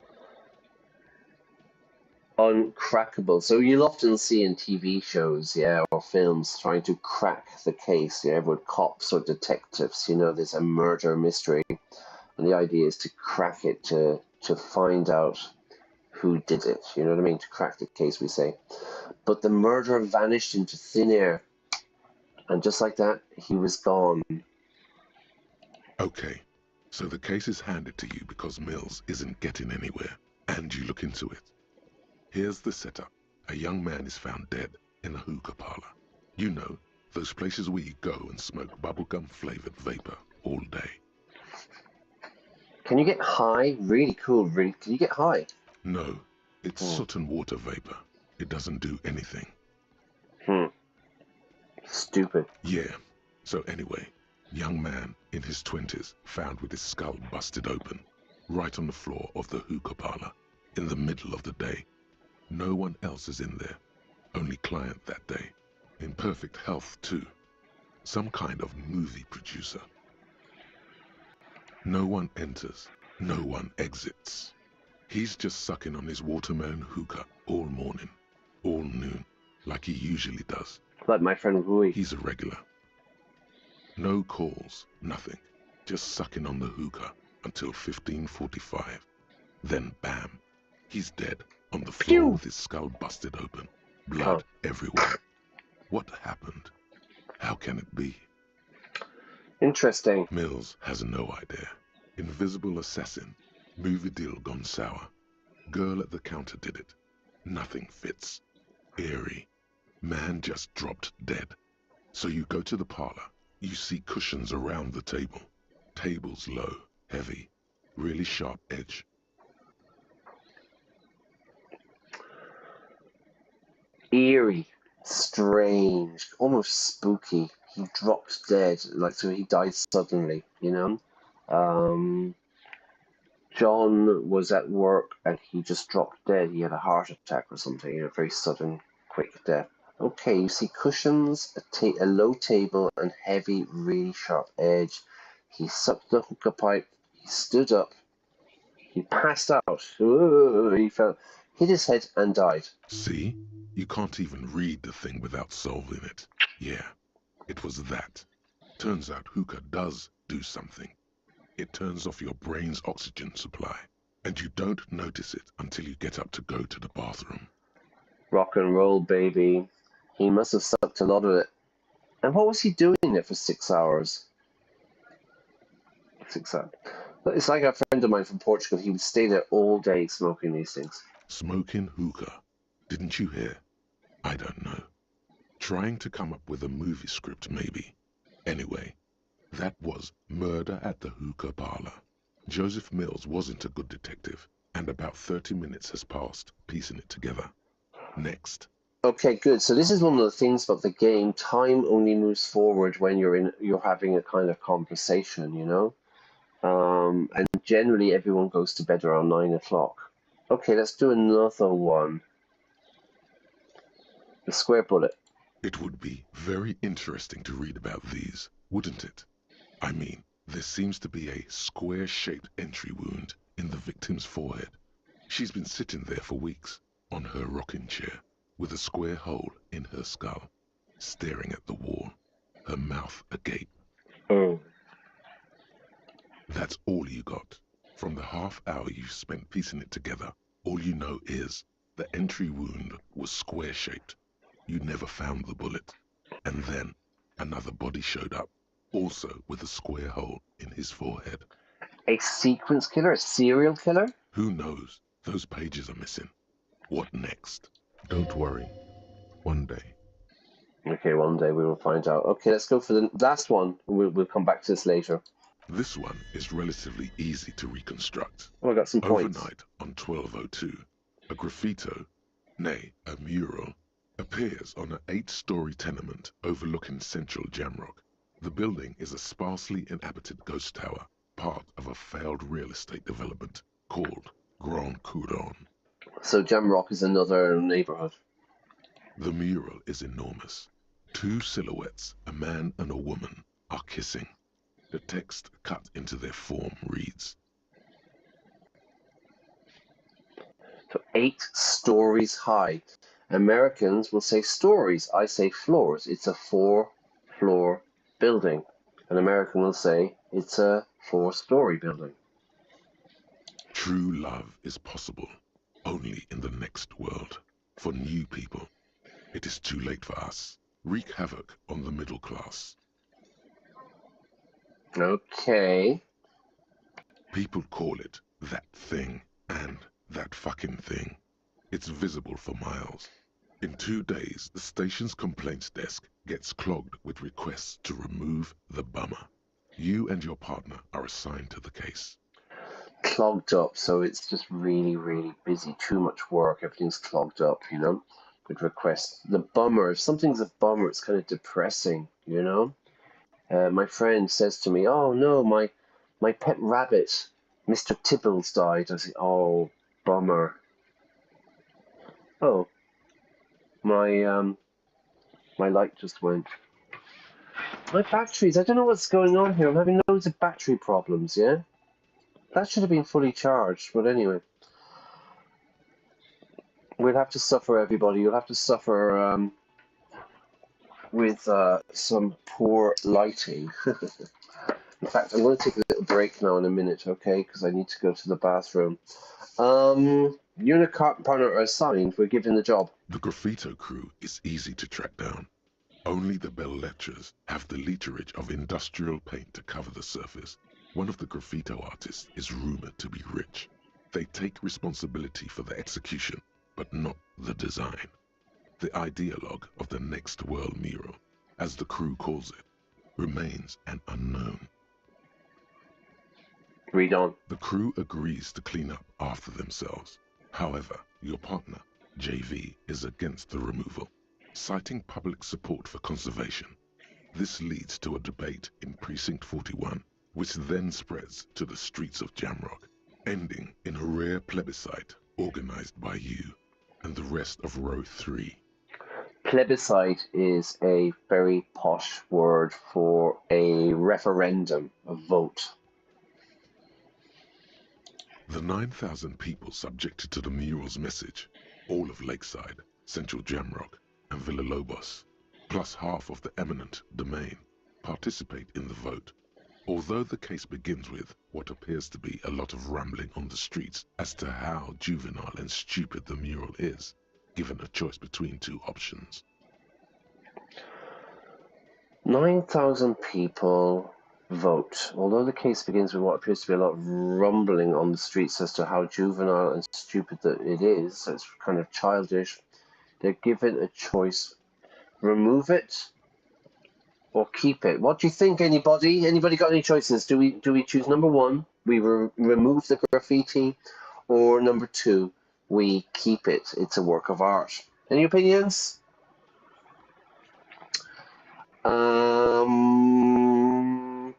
uncrackable. So you'll often see in TV shows, yeah, or films trying to crack the case, yeah, with cops or detectives. You know, there's a murder mystery, and the idea is to crack it to find out who did it. You know what I mean? To crack the case, we say. But the murderer vanished into thin air, and just like that, he was gone. Okay, so the case is handed to you because Mills isn't getting anywhere, and you look into it. Here's the setup. A young man is found dead in a hookah parlor. You know, those places where you go and smoke bubblegum-flavored vapor all day. Can you get high? Really cool. Really, can you get high? No, it's soot and water vapor. It doesn't do anything. Stupid. Yeah, so anyway, young man in his 20s found with his skull busted open, right on the floor of the hookah parlor, in the middle of the day. No one else is in there, only client that day. In perfect health, too. Some kind of movie producer. No one enters, no one exits. He's just sucking on his watermelon hookah all morning, all noon, like he usually does. Like my friend Rui. He's a regular. No calls, nothing. Just sucking on the hookah until 15:45. Then bam, he's dead on the floor with his skull busted open. Blood everywhere. What happened? How can it be? Interesting. Mills has no idea. Invisible assassin. Movie deal gone sour. Girl at the counter did it. Nothing fits. Eerie. Man just dropped dead. So you go to the parlor. You see cushions around the table. Tables low, heavy, really sharp edge. Eerie, strange, almost spooky. He dropped dead, like, so he died suddenly, you know? John was at work and he just dropped dead. He had a heart attack or something, you know, very sudden, quick death. Okay, you see cushions, a low table, and heavy, really sharp edge. He sucked the hookah pipe. He stood up. He passed out. Ooh, he fell, hit his head, and died. See? You can't even read the thing without solving it. Yeah, it was that. Turns out hookah does do something. It turns off your brain's oxygen supply, and you don't notice it until you get up to go to the bathroom. Rock and roll, baby. He must have sucked a lot of it. And what was he doing there for 6 hours? 6 hours. It's like a friend of mine from Portugal. He would stay there all day smoking these things. Smoking hookah. Didn't you hear? I don't know. Trying to come up with a movie script, maybe. Anyway, that was Murder at the Hookah Parlor. Joseph Mills wasn't a good detective, and about 30 minutes has passed piecing it together. Next. Okay, good. So this is one of the things about the game. Time only moves forward when you're having a kind of conversation, you know? And generally everyone goes to bed around 9 o'clock. Okay, let's do another one. The square bullet. It would be very interesting to read about these. wouldn't it? I mean, there seems to be a square-shaped entry wound in the victim's forehead. She's been sitting there for weeks, on her rocking chair, with a square hole in her skull, staring at the wall, her mouth agape. Oh. That's all you got. From the half hour you've spent piecing it together, all you know is the entry wound was square-shaped. You never found the bullet. And then another body showed up, also with a square hole in his forehead. A sequence killer? A serial killer? Who knows? Those pages are missing. What next? Don't worry. One day. Okay, one day we will find out. Okay, let's go for the last one. We'll come back to this later. This one is relatively easy to reconstruct. Oh, I got some points. Overnight on 1202, a graffito, nay, a mural, appears on an 8-story tenement overlooking central Jamrock. The building is a sparsely inhabited ghost tower, part of a failed real estate development called Grand Couronne. So Jamrock is another neighborhood. The mural is enormous. 2 silhouettes, a man and a woman, are kissing. The text cut into their form reads, So 8 stories high. Americans will say stories. I say floors. It's a 4-floor building. An American will say it's a 4-story building. true love is possible only in the next world. For new people, it is too late for us. Wreak havoc on the middle class. Okay. People call it that thing and that fucking thing. It's visible for miles. In 2 days, the station's complaints desk gets clogged with requests to remove the bummer. You and your partner are assigned to the case. Clogged up, so it's just really, really busy. Too much work. Everything's clogged up, you know, with requests. The bummer, if something's a bummer, it's kind of depressing, you know. My friend says to me, "Oh no, my pet rabbit, Mr. Tibbles, died." I say, "Oh, bummer." Oh, my light just went. My batteries, I don't know what's going on here. I'm having loads of battery problems, yeah? That should have been fully charged, but anyway. We'll have to suffer, everybody. You'll have to suffer with some poor lighting. In fact, I'm going to take a little break now in a minute, okay? Because I need to go to the bathroom. You and a partner are assigned. We're given the job. The graffito crew is easy to track down. Only the bell lectures have the literage of industrial paint to cover the surface. One of the graffito artists is rumored to be rich. They take responsibility for the execution, but not the design. The ideologue of the next world mural, as the crew calls it, remains an unknown. Read on. The crew agrees to clean up after themselves. However, your partner, JV, is against the removal, citing public support for conservation. This leads to a debate in Precinct 41, which then spreads to the streets of Jamrock, ending in a rare plebiscite organized by you and the rest of Row 3. Plebiscite is a very posh word for a referendum, a vote. The 9,000 people subjected to the mural's message, all of Lakeside, Central Jamrock, and Villalobos, plus half of the eminent domain, participate in the vote. Although the case begins with what appears to be a lot of rambling on the streets as to how juvenile and stupid the mural is, given a choice between 2 options. 9,000 people vote. Although the case begins with what appears to be a lot of rumbling on the streets as to how juvenile and stupid that it is, so it's kind of childish, they're given a choice. Remove it or keep it. What do you think, anybody? Anybody got any choices? Do we choose number 1, we remove the graffiti, or number 2, we keep it? It's a work of art. Any opinions?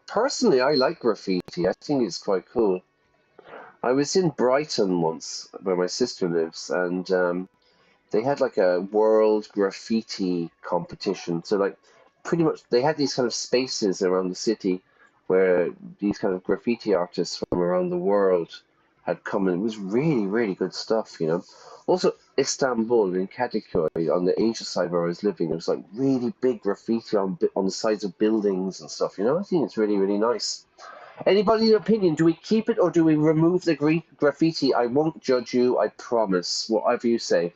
Personally, I like graffiti. I think it's quite cool. I was in Brighton once, where my sister lives, and they had like a world graffiti competition. So like pretty much they had these kind of spaces around the city where these kind of graffiti artists from around the world had come in. It was really, really good stuff, you know. Also, Istanbul in Kadıköy on the Asia side where I was living, there was like really big graffiti on the sides of buildings and stuff, you know. I think it's really, really nice. Anybody's opinion? Do we keep it or do we remove the graffiti? I won't judge you, I promise. Whatever you say.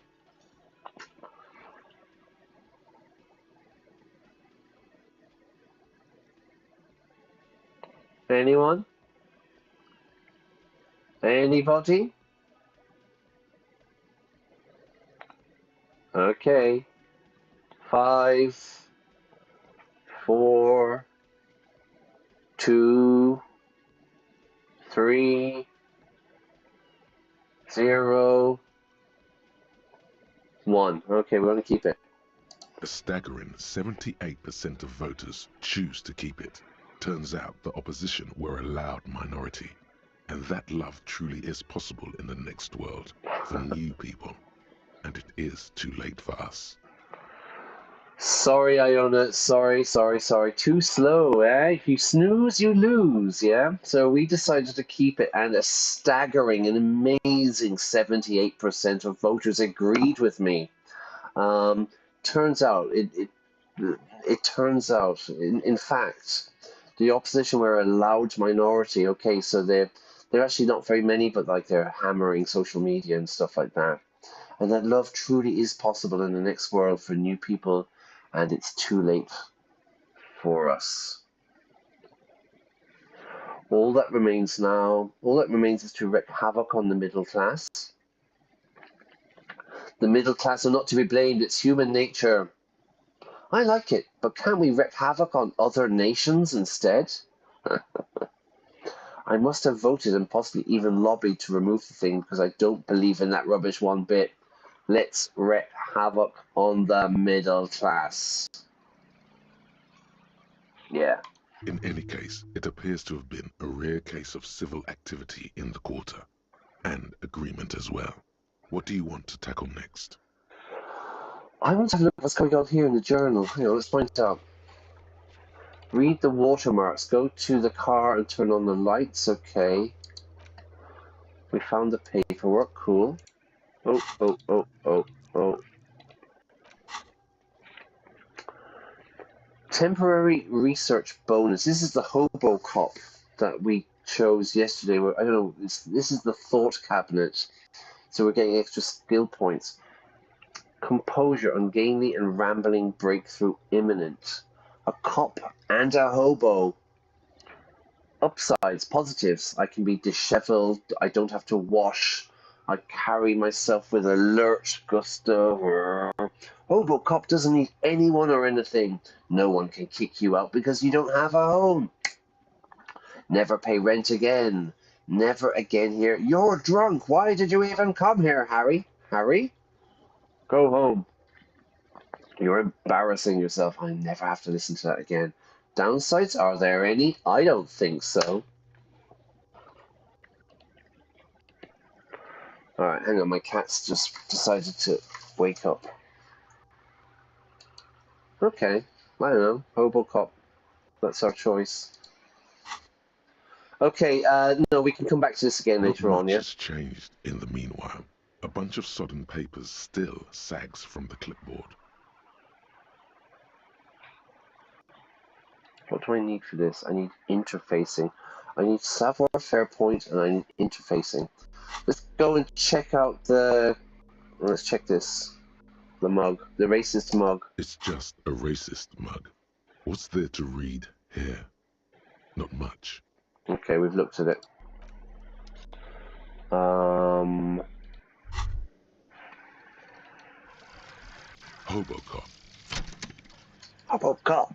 Anyone? Anybody? Okay. 5, 4, 2, 3, 0, 1. Okay, we're going to keep it. A staggering 78% of voters choose to keep it. Turns out the opposition were a loud minority. And that love truly is possible in the next world for new people. And it is too late for us. Sorry, Iona. Sorry. Too slow, eh? If you snooze, you lose, yeah? So we decided to keep it, and a staggering, an amazing 78% of voters agreed with me. Turns out, it turns out, in fact, the opposition were a loud minority. Okay, so they're actually not very many, but like they're hammering social media and stuff like that. And that love truly is possible in the next world for new people, and it's too late for us. All that remains is to wreak havoc on the middle class. The middle class are not to be blamed, it's human nature. I like it, but can't we wreak havoc on other nations instead? I must have voted and possibly even lobbied to remove the thing because I don't believe in that rubbish one bit. Let's wreak havoc on the middle class. Yeah. In any case, it appears to have been a rare case of civil activity in the quarter, and agreement as well. What do you want to tackle next? I want to have a look at what's going on here in the journal. Hang on, let's find out. Read the watermarks. Go to the car and turn on the lights. Okay. We found the paperwork. Cool. Oh. Temporary research bonus. This is the hobo cop that we chose yesterday. I don't know. This is the thought cabinet. So we're getting extra skill points. Composure, ungainly and rambling breakthrough imminent. A cop and a hobo. Upsides, positives. I can be disheveled. I don't have to wash. I carry myself with alert gusto. Hobo cop doesn't need anyone or anything. No one can kick you out because you don't have a home. Never pay rent again. Never again here. You're drunk. Why did you even come here, Harry? Harry? Go home. You're embarrassing yourself. I never have to listen to that again. Downsides? Are there any? I don't think so. Alright, hang on. My cat's just decided to wake up. Okay. I don't know. Hobo cop. That's our choice. Okay, no, we can come back to this again later on, Not much yeah? has changed in the meanwhile. A bunch of sodden papers still sags from the clipboard. What do I need for this? I need interfacing. I need savoir-faire point and I need interfacing. Let's go and check out the... Let's check this. The mug. The racist mug. It's just a racist mug. What's there to read here? Not much. Okay, we've looked at it. Hobocop. Hobocop.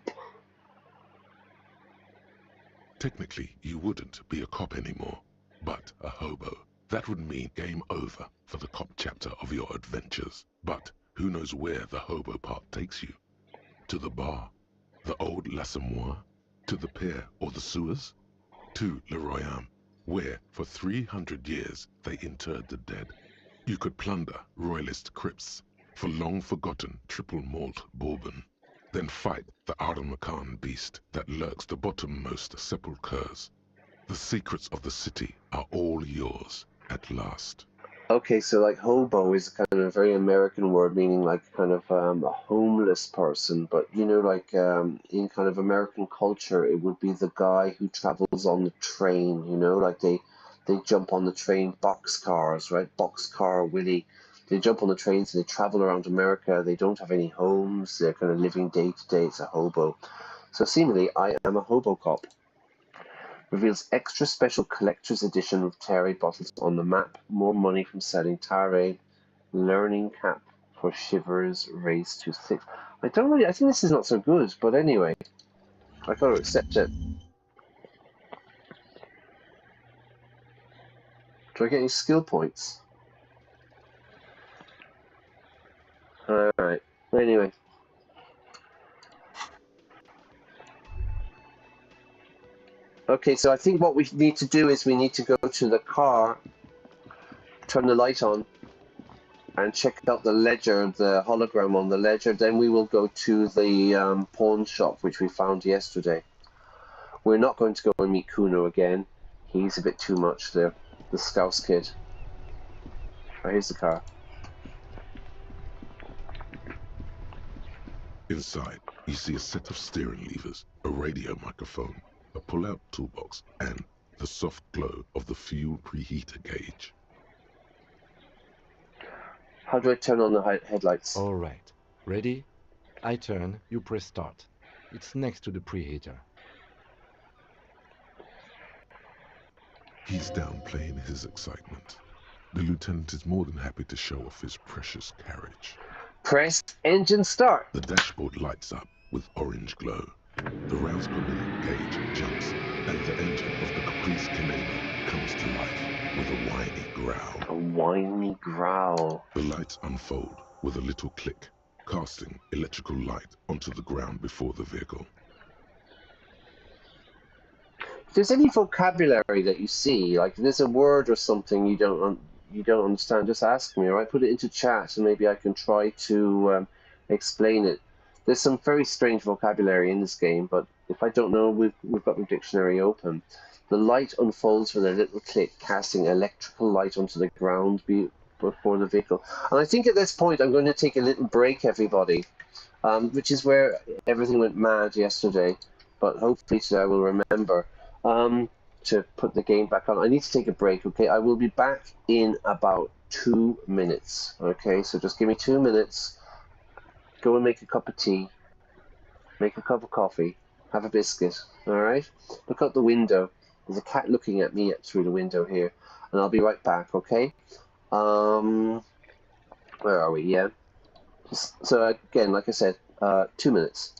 Technically, you wouldn't be a cop anymore, but a hobo. That would mean game over for the cop chapter of your adventures. But who knows where the hobo part takes you? To the bar? The old L'Assommoir? To the pier or the sewers? To Le Royaume, where for 300 years they interred the dead. You could plunder royalist crypts for long-forgotten triple malt bourbon. Then fight the Aramakan beast that lurks the bottommost sepulchres. The secrets of the city are all yours at last. Okay, so like hobo is kind of a very American word meaning like kind of a homeless person, but you know, like in kind of American culture, it would be the guy who travels on the train, you know, like they jump on the train, boxcars, right? Boxcar Willie. They jump on the trains and they travel around America. They don't have any homes. They're kind of living day to day. It's a hobo. So seemingly, I am a hobo cop. Reveals extra special collector's edition of Terry bottles on the map. More money from selling Tare. Learning cap for Shivers raised to 6. I don't really. I think this is not so good, but anyway, I got to accept it. Do I get any skill points? All right. Anyway. Okay, so I think what we need to do is we need to go to the car, turn the light on, and check out the ledger, the hologram on the ledger. Then we will go to the pawn shop, which we found yesterday. We're not going to go and meet Kuno again. He's a bit too much there. The Scouse kid. Oh, here's the car. Inside, you see a set of steering levers, a radio microphone, a pull-out toolbox, and the soft glow of the fuel preheater gauge. How do I turn on the headlights? All right. Ready? I turn, you press start. It's next to the preheater. He's downplaying his excitement. The lieutenant is more than happy to show off his precious carriage. Press engine start. The dashboard lights up with orange glow. The rouse per minute gauge jumps, and the engine of the Caprice Canadian comes to life with a whiny growl. A whiny growl. The lights unfold with a little click, casting electrical light onto the ground before the vehicle. If there's any vocabulary that you see, like if there's a word or something you don't understand, just ask me, or I put it into chat, and maybe I can try to explain it. There's some very strange vocabulary in this game, but if I don't know, we've got the dictionary open. The light unfolds with a little click, casting electrical light onto the ground before the vehicle. And I think at this point I'm going to take a little break, everybody, which is where everything went mad yesterday. But hopefully today I will remember to put the game back on. I need to take a break, okay? I will be back in about 2 minutes, okay? So just give me 2 minutes. Go and make a cup of tea, make a cup of coffee, have a biscuit, all right? Look out the window. There's a cat looking at me through the window here, and I'll be right back, okay? Where are we? Yeah. So again, like I said, 2 minutes.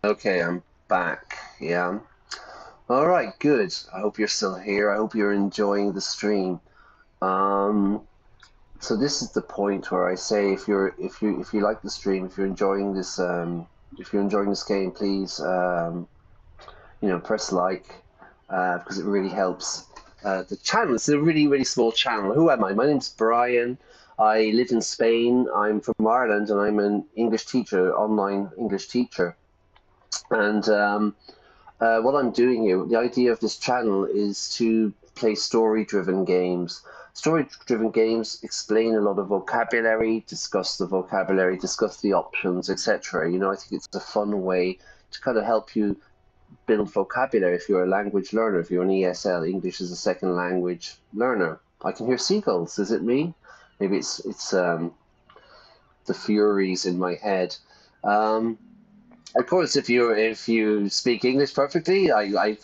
Okay, I'm back. Yeah. All right, good. I hope you're still here. I hope you're enjoying the stream. So this is the point where I say if you like the stream, if you're enjoying this game, please press like because it really helps the channel. It's a really small channel. Who am I? My name's Brian. I live in Spain. I'm from Ireland, and I'm an English teacher, online English teacher. And what I'm doing here, the idea of this channel is to play story-driven games. Story-driven games explain a lot of vocabulary, discuss the vocabulary, discuss the options, etc. I think it's a fun way to kind of help you build vocabulary if you're a language learner, if you're an ESL, English as a second language learner. I can hear seagulls. Is it me? Maybe it's the furies in my head. Of course, if you speak English perfectly, I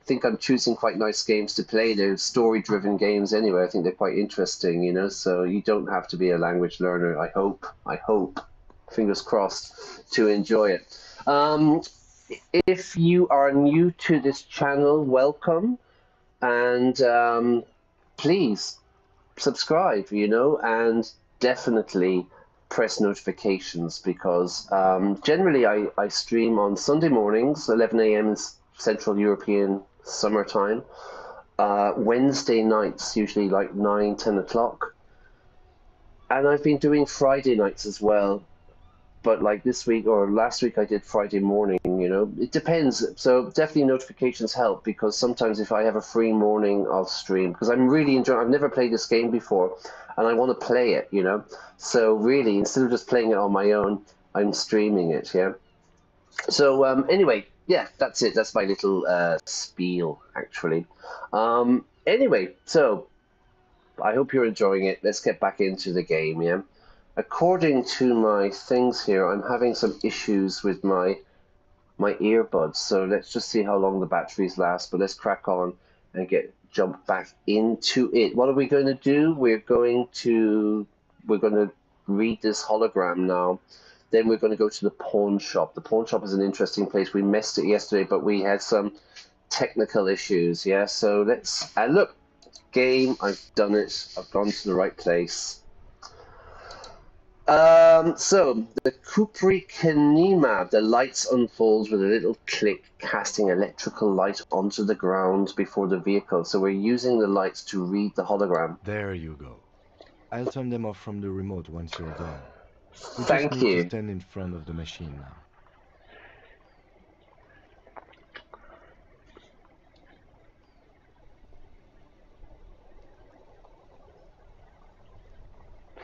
think I'm choosing quite nice games to play. They're story-driven games anyway. I think they're quite interesting, so you don't have to be a language learner. I hope, fingers crossed, to enjoy it. If you are new to this channel, welcome, and please subscribe, and definitely press notifications because generally I stream on Sunday mornings, 11 a.m. Central European summertime, Wednesday nights, usually like 9, 10 o'clock, and I've been doing Friday nights as well. But like this week or last week, I did Friday morning, It depends. So definitely notifications help because sometimes if I have a free morning, I'll stream because I'm really enjoying I've never played this game before and I want to play it, So really, instead of just playing it on my own, I'm streaming it, yeah? So anyway, yeah, that's it. That's my little spiel, actually. Anyway, so I hope you're enjoying it. Let's get back into the game, yeah? According to my things here, I'm having some issues with my earbuds, so let's just see how long the batteries last, but let's crack on and jump back into it. What are we going to do? We're going to read this hologram now. Then we're going to go to the pawn shop. The pawn shop is an interesting place. We missed it yesterday, but we had some technical issues, yeah? So look, game, I've done it. I've gone to the right place. So the Kupri Kinema, the lights unfolds with a little click, casting electrical light onto the ground before the vehicle. So we're using the lights to read the hologram. There you go. I'll turn them off from the remote once you're done. We Thank just need you. to stand in front of the machine now.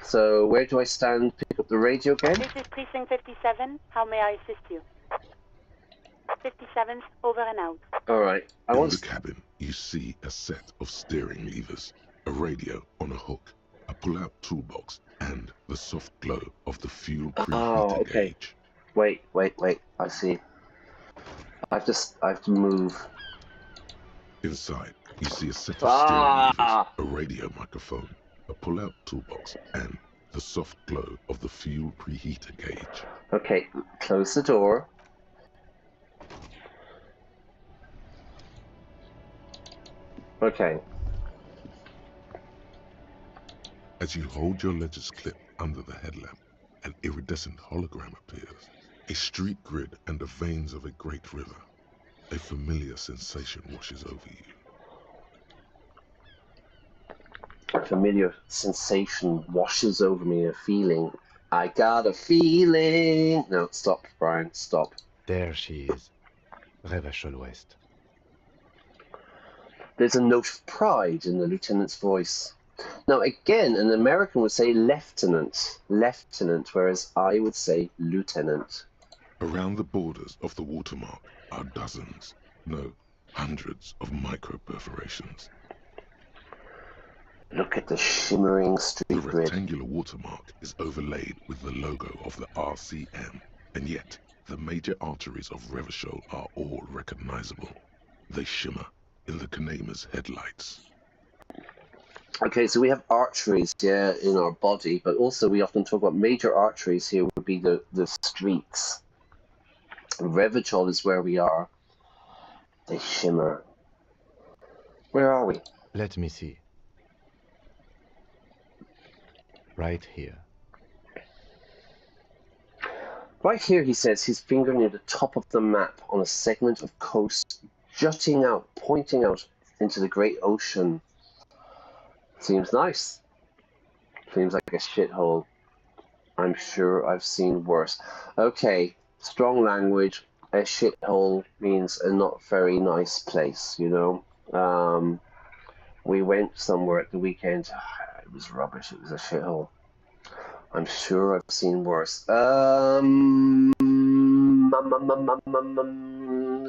So where do I stand? Pick up the radio again? This is Precinct 57. How may I assist you? 57, over and out. All right. In the cabin, you see a set of steering levers, a radio on a hook, a pull-out toolbox, and the soft glow of the fuel preheater gauge. Wait. I see. I have to move. Inside, you see a set of steering levers, a radio microphone, a pull-out toolbox, and the soft glow of the fuel preheater gauge. Okay, close the door. Okay. As you hold your ledger's clip under the headlamp, an iridescent hologram appears. A street grid and the veins of a great river. A familiar sensation washes over you. A familiar sensation washes over me, a feeling. I got a feeling. No, stop, Brian, stop. There she is. Revachol West. There's a note of pride in the lieutenant's voice. Now, again, an American would say lieutenant, whereas I would say lieutenant. Around the borders of the watermark are dozens, no, hundreds of micro-perforations. Look at the shimmering street The grid. rectangular watermark is overlaid with the logo of the RCM, and yet the major arteries of Revachol are all recognizable. They shimmer in the Kinema's headlights. Okay, so we have arteries, yeah, in our body, but also we often talk about major arteries here would be the streets. Revachol is where we are. They shimmer. Where are we? Let me see. Right here. Right here, he says, his finger near the top of the map on a segment of coast jutting out, pointing out into the great ocean. Seems nice. Seems like a shithole. I'm sure I've seen worse. Okay, strong language. A shithole means a not very nice place, you know. We went somewhere at the weekend. It was rubbish. It was a shithole. I'm sure I've seen worse.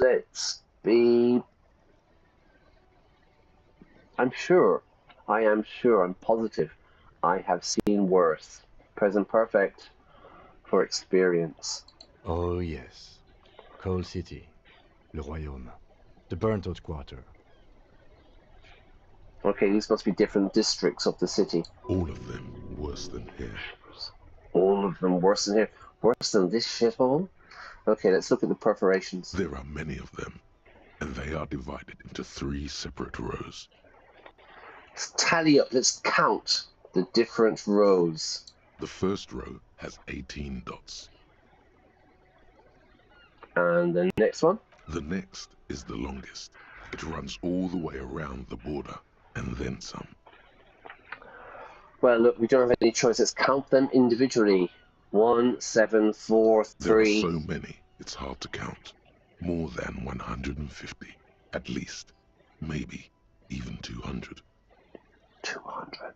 Let's be. I'm sure. I am sure. I'm positive. I have seen worse. Present perfect for experience. Oh yes. Coal City. Le Royaume. The burnt-out quarter. Okay, these must be different districts of the city. All of them worse than here. All of them worse than here. Worse than this shithole? Okay, let's look at the perforations. There are many of them, and they are divided into 3 separate rows. Let's tally up, let's count the different rows. The first row has 18 dots. And the next one? The next is the longest. It runs all the way around the border, and then some. Well, look, we don't have any choice. Let's count them individually. 1, 7, 4, 3. There are so many, it's hard to count. More than 150, at least. Maybe even 200. 200.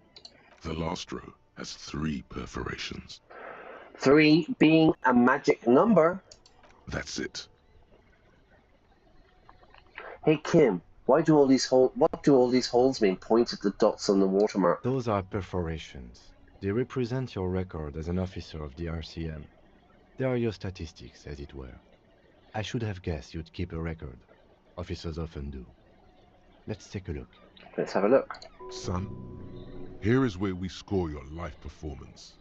The last row has 3 perforations. 3 being a magic number. That's it. Hey, Kim, what do all these holes mean? Point at the dots on the watermark. Those are perforations. They represent your record as an officer of the RCM. They are your statistics, as it were. I should have guessed you'd keep a record. Officers often do. Let's take a look. Let's have a look. Son, here is where we score your life performance.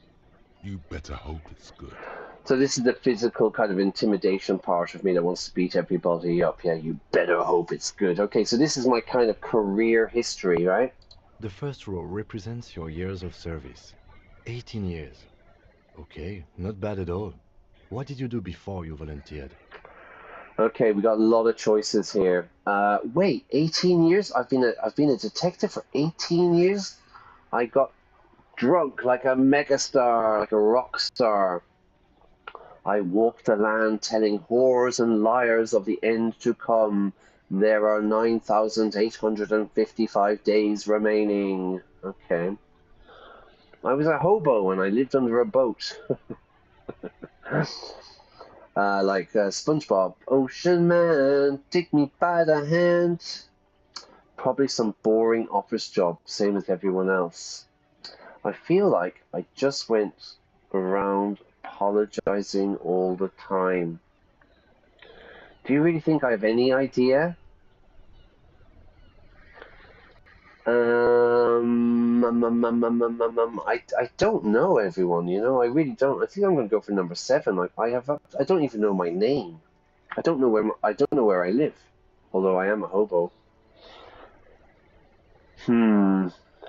You better hope it's good. So this is the physical kind of intimidation part of me that wants to beat everybody up. Yeah, you better hope it's good. Okay, so this is my kind of career history, right? The first row represents your years of service. 18 years. Okay, not bad at all. What did you do before you volunteered? Okay, we got a lot of choices here. Wait, 18 years? I've been a detective for 18 years? I got drunk like a megastar, like a rock star. I walked the land telling whores and liars of the end to come. There are 9,855 days remaining. Okay. I was a hobo and I lived under a boat. Like SpongeBob. Ocean man, take me by the hand. Probably some boring office job, same as everyone else. I feel like I just went around apologizing all the time. Do you really think I have any idea? I don't know everyone, you know. I really don't. I think I'm going to go for number 7. Like I don't even know my name. I don't know where I live, although I am a hobo.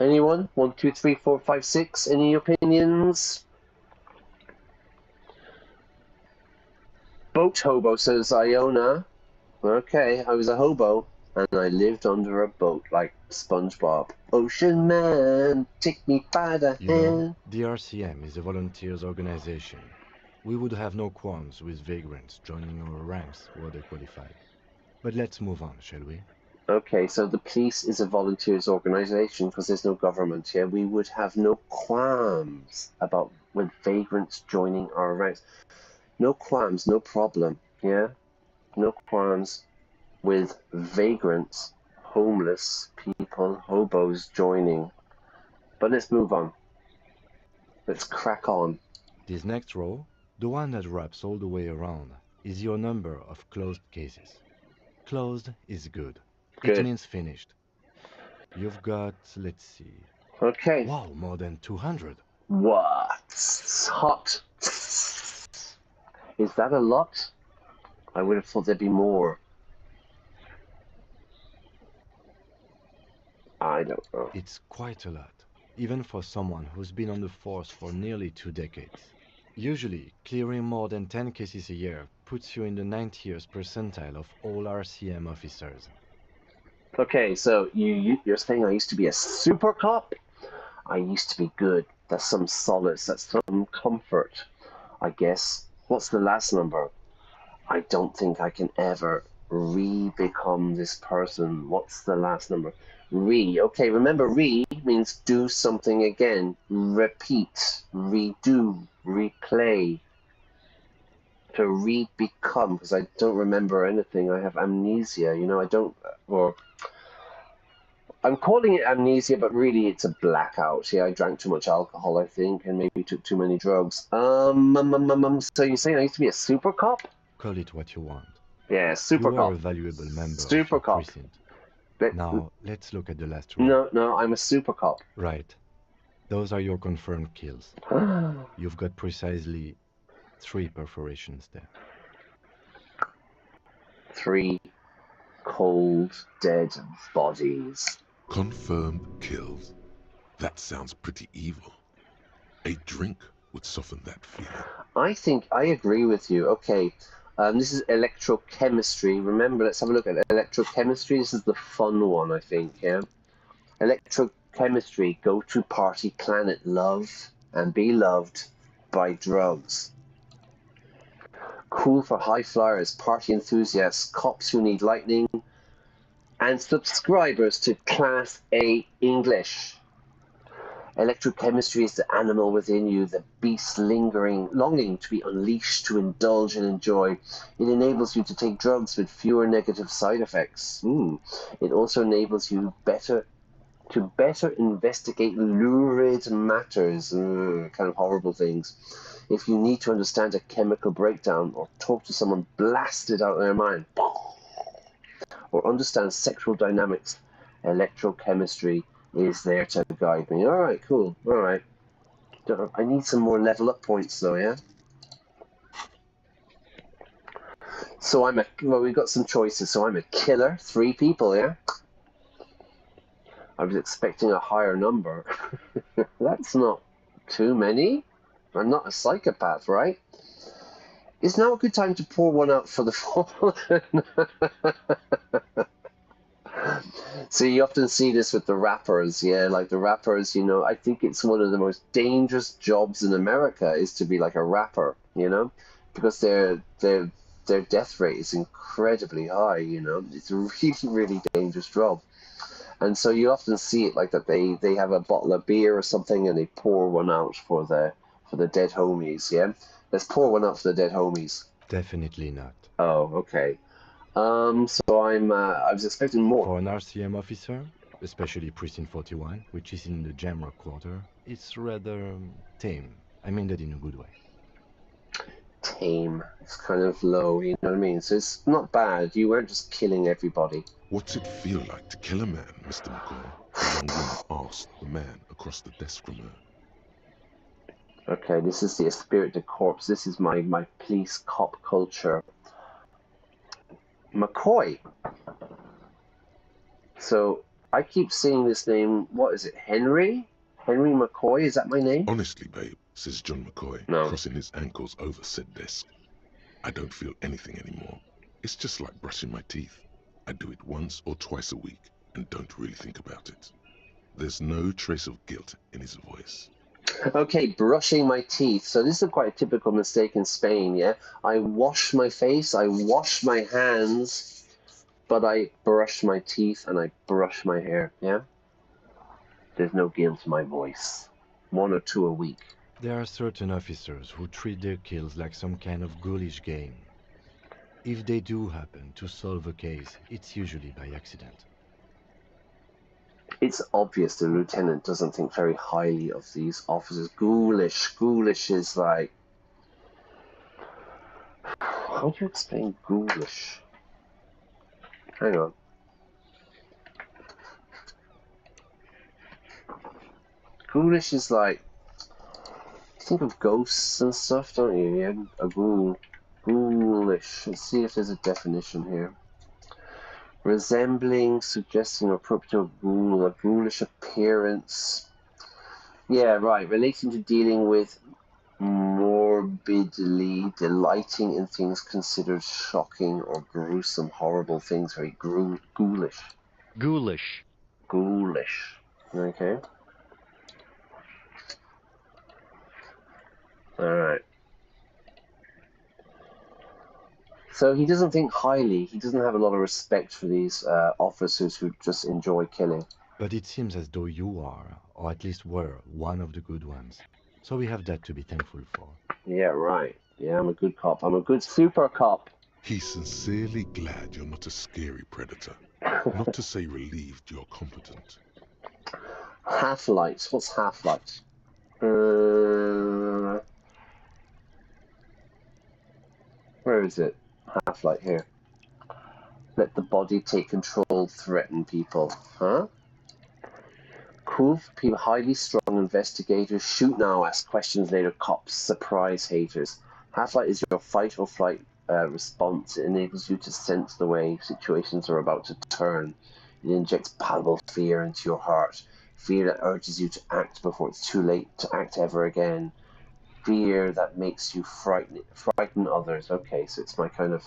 Anyone? 1, 2, 3, 4, 5, 6. Any opinions? Boat hobo, says Iona. Okay, I was a hobo, and I lived under a boat like SpongeBob. Ocean man, take me by the You hand. know, the RCM is a volunteers organization. We would have no qualms with vagrants joining our ranks were they qualified. But let's move on, shall we? Okay, so the police is a volunteers organization because there's no government here. We would have no qualms about with vagrants joining our ranks. No qualms, no problem, yeah? No qualms with vagrants, homeless people, hobos joining. But let's move on. Let's crack on. This next row, the one that wraps all the way around, is your number of closed cases. Closed is good. Good. It means finished. You've got, let's see. Okay. Wow, more than 200. What? Hot. Is that a lot? I would have thought there'd be more. I don't know. It's quite a lot, even for someone who's been on the force for nearly 2 decades. Usually, clearing more than 10 cases a year puts you in the 90th percentile of all RCM officers. Okay, so you're saying I used to be a super cop? I used to be good. That's some solace. That's some comfort, I guess. What's the last number? I don't think I can ever re-become this person. What's the last number? Re. Okay, remember re means do something again. Repeat, redo, replay. To re-become, because I don't remember anything. I have amnesia, you know, I don't, or I'm calling it amnesia, but really it's a blackout. Yeah, I drank too much alcohol, I think, and maybe took too many drugs. So you're saying I used to be a super cop? Call it what you want. Yeah, super You cop. are a valuable member of Super your cop. precinct. But, Now, let's look at the last row. no, I'm a super cop. Right. Those are your confirmed kills. You've got precisely 3 perforations there. 3 cold, dead bodies. Confirmed kills. That sounds pretty evil. A drink would soften that feeling. I think I agree with you. Okay, this is electrochemistry. Remember, let's have a look at electrochemistry. This is the fun one, I think, yeah? Electrochemistry, go to party planet, love and be loved by drugs. Cool for high flyers, party enthusiasts, cops who need lightning, and subscribers to Class A English. Electrochemistry is the animal within you, the beast longing to be unleashed, to indulge and enjoy. It enables you to take drugs with fewer negative side effects. It also enables you to better investigate lurid matters, kind of horrible things. If you need to understand a chemical breakdown or talk to someone blasted out of their mind, or understand sexual dynamics, electrochemistry is there to guide me. All right, cool. All right. I need some more level up points though, yeah? So we've got some choices. So I'm a killer, 3 people, yeah? I was expecting a higher number. That's not too many. I'm not a psychopath, right? Is now a good time to pour one out for the fallen? So you often see this with the rappers, yeah, like the rappers, you know, I think it's one of the most dangerous jobs in America is to be like a rapper, you know, because their death rate is incredibly high, you know, it's a really, really dangerous job. And so you often see it like that they have a bottle of beer or something and they pour one out for the dead homies, yeah? Let's pour one out for the dead homies. Definitely not. Oh, okay. So I was expecting more. For an RCM officer, especially Precinct 41, which is in the Jamrock quarter, it's rather tame. I mean that in a good way. Tame. It's kind of low, you know what I mean? So it's not bad. You weren't just killing everybody. What's it feel like to kill a man, Mr. McCoy? The young woman asked the man across the desk from her. Okay, this is the Esprit de Corps. This is my police cop culture. McCoy. So I keep seeing this name. What is it? Henry? Henry McCoy? Is that my name? Honestly, babe, says John McCoy, crossing his ankles over said desk. I don't feel anything anymore. It's just like brushing my teeth. I do it once or twice a week and don't really think about it. There's no trace of guilt in his voice. Okay, brushing my teeth. So this is quite a typical mistake in Spain, yeah? I wash my face, I wash my hands, but I brush my teeth and I brush my hair, yeah? There's no guilt in my voice. 1 or 2 a week. There are certain officers who treat their kills like some kind of ghoulish game. If they do happen to solve a case, it's usually by accident. It's obvious the lieutenant doesn't think very highly of these officers. Ghoulish. Ghoulish is like... How do you explain ghoulish? Hang on. Ghoulish is like... You think of ghosts and stuff, don't you? Yeah, a ghoul. Ghoulish. Let's see if there's a definition here. Resembling, suggesting, or appropriate to a ghoul, a ghoulish appearance. Yeah, right. Relating to dealing with morbidly delighting in things considered shocking or gruesome, horrible things. Very ghoulish. Ghoulish. Ghoulish. Okay. Alright. So he doesn't think highly. He doesn't have a lot of respect for these officers who just enjoy killing. But it seems as though you are, or at least were, one of the good ones. So we have that to be thankful for. Yeah, right. Yeah, I'm a good cop. I'm a good super cop. He's sincerely glad you're not a scary predator. Not to say relieved you're competent. Half-light. What's half-light? Where is it? Half-light here. Let the body take control, threaten people. Huh? Cool for people, highly strong investigators. Shoot now, ask questions later. Cops, surprise haters. Half-light is your fight or flight response. It enables you to sense the way situations are about to turn. It injects palpable fear into your heart. Fear that urges you to act before it's too late to act ever again. Fear that makes you frighten others. Okay, so it's my kind of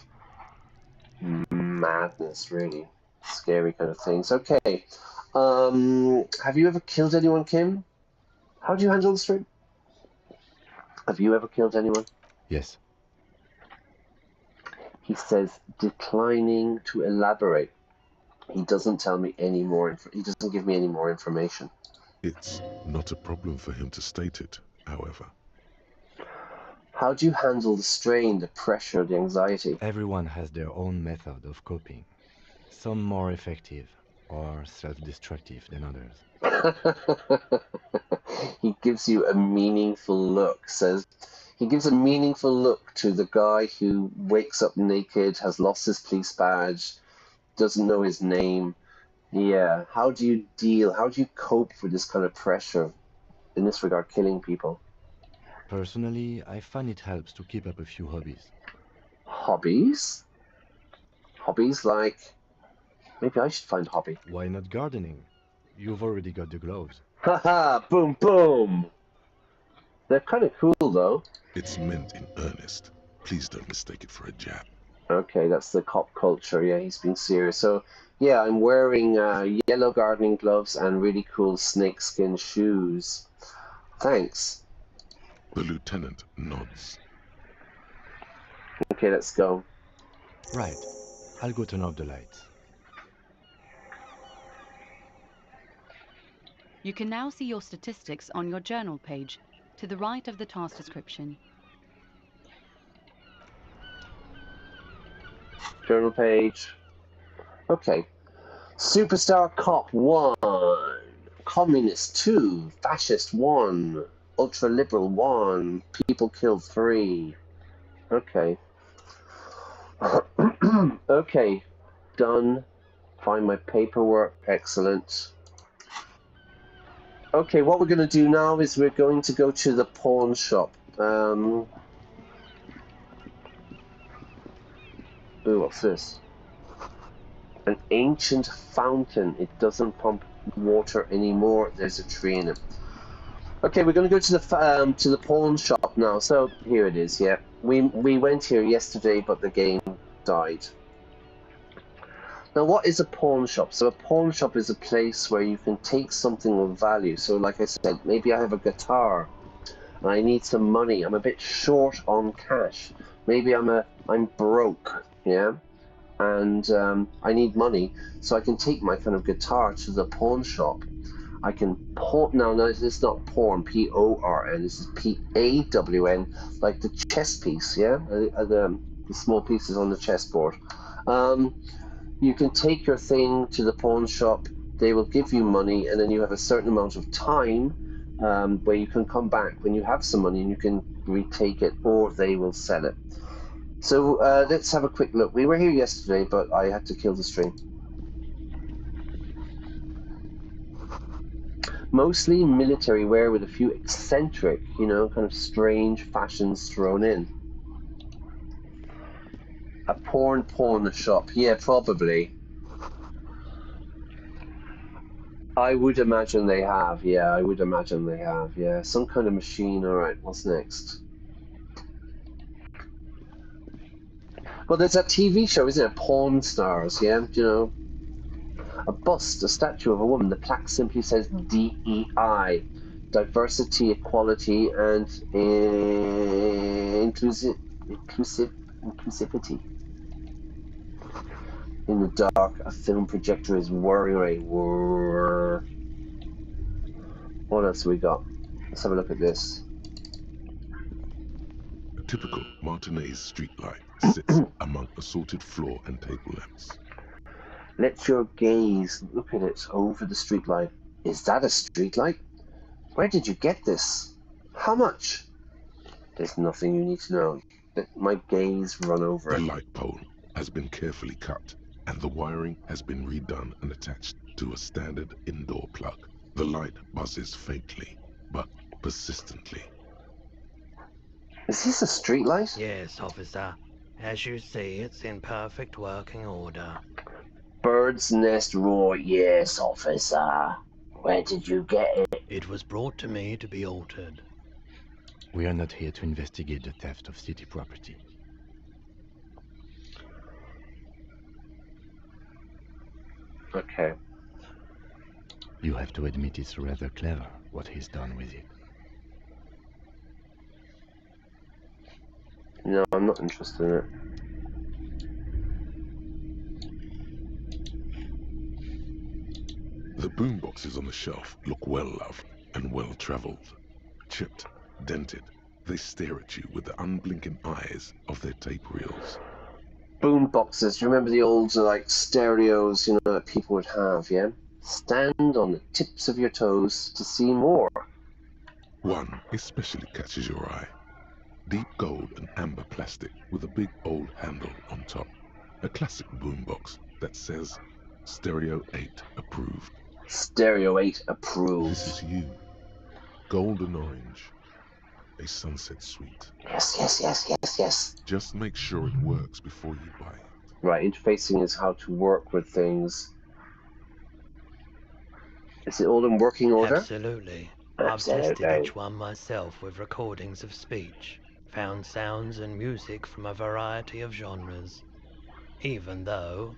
madness, really. Scary kind of things. Okay. Have you ever killed anyone, Kim? How do you handle the string? Have you ever killed anyone? Yes. He says, declining to elaborate. He doesn't tell me any more. He doesn't give me any more information. It's not a problem for him to state it, however. How do you handle the strain, the pressure, the anxiety? Everyone has their own method of coping. Some more effective or self-destructive than others. He gives you a meaningful look. He gives a meaningful look to the guy who wakes up naked, has lost his police badge, doesn't know his name. Yeah. How do you cope with this kind of pressure, in this regard, killing people? Personally, I find it helps to keep up a few hobbies. Hobbies? Hobbies like... Maybe I should find a hobby. Why not gardening? You've already got the gloves. Haha! Boom, boom! They're kind of cool, though. It's meant in earnest. Please don't mistake it for a jab. Okay, that's the cop culture. Yeah, he's being serious. So, yeah, I'm wearing yellow gardening gloves and really cool snakeskin shoes. Thanks. The lieutenant nods. Okay, let's go. Right. I'll go turn off the lights. You can now see your statistics on your journal page, to the right of the task description. Journal page. Okay. Superstar Cop 1. Communist 2. Fascist 1. Ultra-liberal 1. People killed 3. Okay. Okay. Done. Find my paperwork. Excellent. Okay, what we're going to do now is we're going to go to the pawn shop. Ooh, what's this? An ancient fountain. It doesn't pump water anymore. There's a tree in it. Okay, we're going to go to the pawn shop now. So here it is. Yeah, we went here yesterday, but the game died. Now, what is a pawn shop? So a pawn shop is a place where you can take something of value. So like I said, maybe I have a guitar and I need some money. I'm a bit short on cash. Maybe I'm broke, yeah, and I need money. So I can take my kind of guitar to the pawn shop. I can pawn. No, this is not porn. P-O-R-N. This is P-A-W-N, like the chess piece, yeah, the small pieces on the chessboard. You can take your thing to the pawn shop, they will give you money, and then you have a certain amount of time where you can come back when you have some money and you can retake it, or they will sell it. So let's have a quick look. We were here yesterday, but I had to kill the string. Mostly military wear with a few eccentric, kind of strange fashions thrown in. A porn shop. Yeah, probably. I would imagine they have. Yeah, I would imagine they have. Yeah, some kind of machine. All right, what's next? Well, there's that TV show, isn't it? Pawn Stars. Yeah, you know, a bust, a statue of a woman. The plaque simply says DEI, diversity, equality, and inclusivity. In the dark, a film projector is whirring. Whirr. What else have we got? Let's have a look at this. A typical Martinaise streetlight sits among assorted floor and table lamps. Let your gaze look at it over the streetlight. Is that a streetlight? Where did you get this? How much? There's nothing you need to know. Let my gaze run over The it. light pole has been carefully cut, and the wiring has been redone and attached to a standard indoor plug. The light buzzes faintly, but persistently. Is this a streetlight? Yes, officer. As you see, it's in perfect working order. Bird's nest roar. Yes, officer. Where did you get it? It was brought to me to be altered. We are not here to investigate the theft of city property. Okay. You have to admit it's rather clever what he's done with it. No, I'm not interested in it. The boomboxes on the shelf look well-loved and well-traveled. Chipped, dented, they stare at you with the unblinking eyes of their tape reels. Boom boxes. Do you remember the old like stereos, you know, that people would have? Yeah. Stand on the tips of your toes to see more. One especially catches your eye. Deep gold and amber plastic with a big old handle on top. A classic boombox that says Stereo 8 approved. Stereo 8 approved. This is you. Golden orange. A sunset suite. Yes. Just make sure it works before you buy it. Right, interfacing is how to work with things. Is it all in working order? Absolutely. I've tested each one myself with recordings of speech, found sounds and music from a variety of genres, even though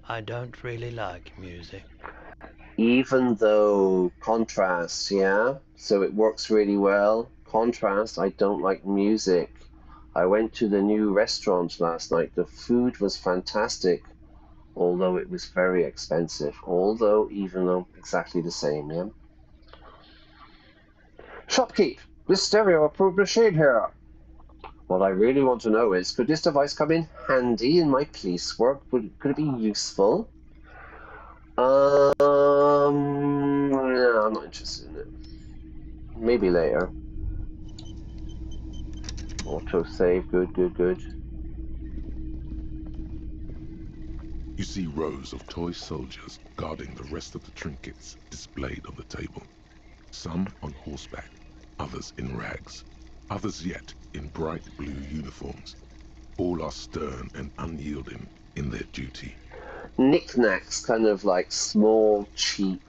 I don't really like music. Even though contrast, yeah? So it works really well. Contrast, I don't like music. I went to the new restaurant last night. The food was fantastic, although it was very expensive. Even though exactly the same, yeah? Shopkeep, this stereo approved machine here. What I really want to know is, could this device come in handy in my police work? Could it be useful? No, I'm not interested in it. Maybe later. Autosave, good. You see rows of toy soldiers guarding the rest of the trinkets displayed on the table. Some on horseback, others in rags, others yet in bright blue uniforms. All are stern and unyielding in their duty. Knickknacks, kind of like small, cheap,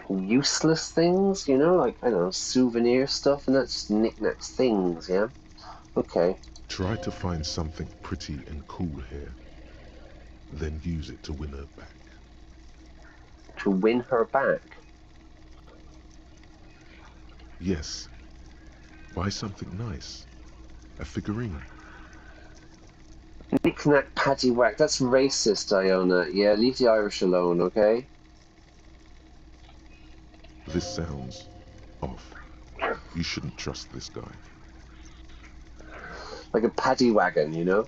useless things, you know, like, I don't know, souvenir stuff, and that's just knickknacks things, yeah? Okay. Try to find something pretty and cool here. Then use it to win her back. To win her back? Yes. Buy something nice. A figurine. Knick-knack, paddywhack, that's racist, Iona. Yeah, leave the Irish alone, okay? This sounds off. You shouldn't trust this guy. Like a paddy wagon, you know?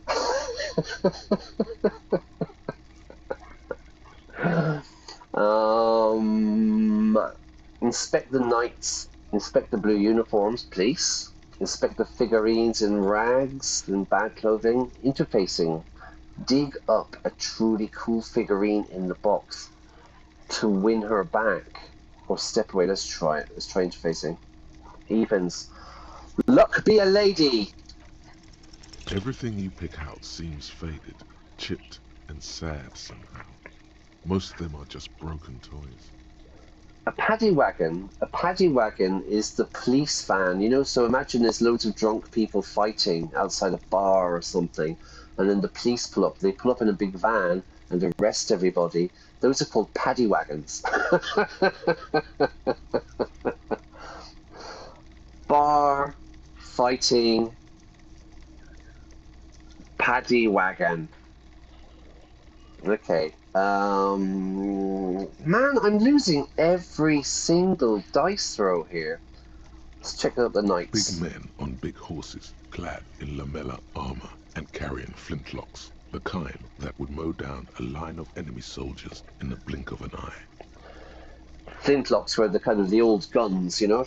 Inspect the knights. Inspect the blue uniforms, please. Inspect the figurines in rags and bad clothing. Interfacing. Dig up a truly cool figurine in the box to win her back. Or step away. Let's try it. Let's try interfacing. Evens. Luck be a lady. Everything you pick out seems faded, chipped, and sad somehow. Most of them are just broken toys. A paddy wagon is the police van, you know, so imagine there's loads of drunk people fighting outside a bar or something, and then the police pull up. They pull up in a big van and arrest everybody. Those are called paddy wagons. Bar, fighting, paddy wagon. Okay. Man, I'm losing every single dice throw here. Let's check out the knights. Big men on big horses, clad in lamella armor and carrying flintlocks, the kind that would mow down a line of enemy soldiers in the blink of an eye. Flintlocks were the kind of the old guns, you know?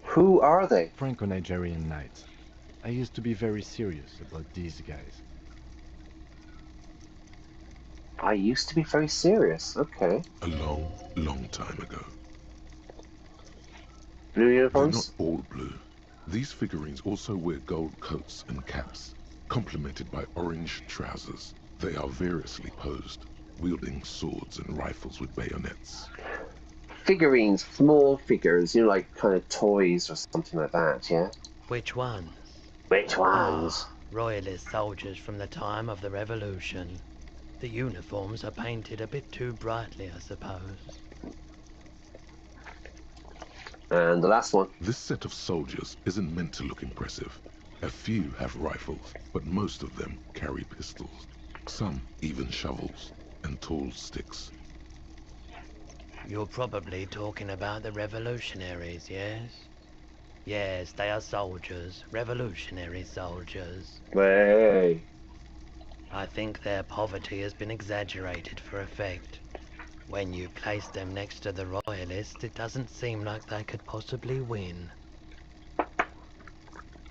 Who are they? Franco-Nigerian knights. I used to be very serious about these guys. I used to be very serious. Okay. A long, long time ago. Blue They're uniforms? not all blue. These figurines also wear gold coats and caps, complemented by orange trousers. They are variously posed, wielding swords and rifles with bayonets. Figurines, small figures, you know, like kind of toys or something like that, yeah? Which ones? Which ones? Royalist soldiers from the time of the Revolution. The uniforms are painted a bit too brightly, I suppose. And the last one. This set of soldiers isn't meant to look impressive. A few have rifles, but most of them carry pistols. Some even shovels and tall sticks. You're probably talking about the revolutionaries, yes? Yes, they are soldiers, revolutionary soldiers. Way. I think their poverty has been exaggerated for effect. When you place them next to the royalists, it doesn't seem like they could possibly win.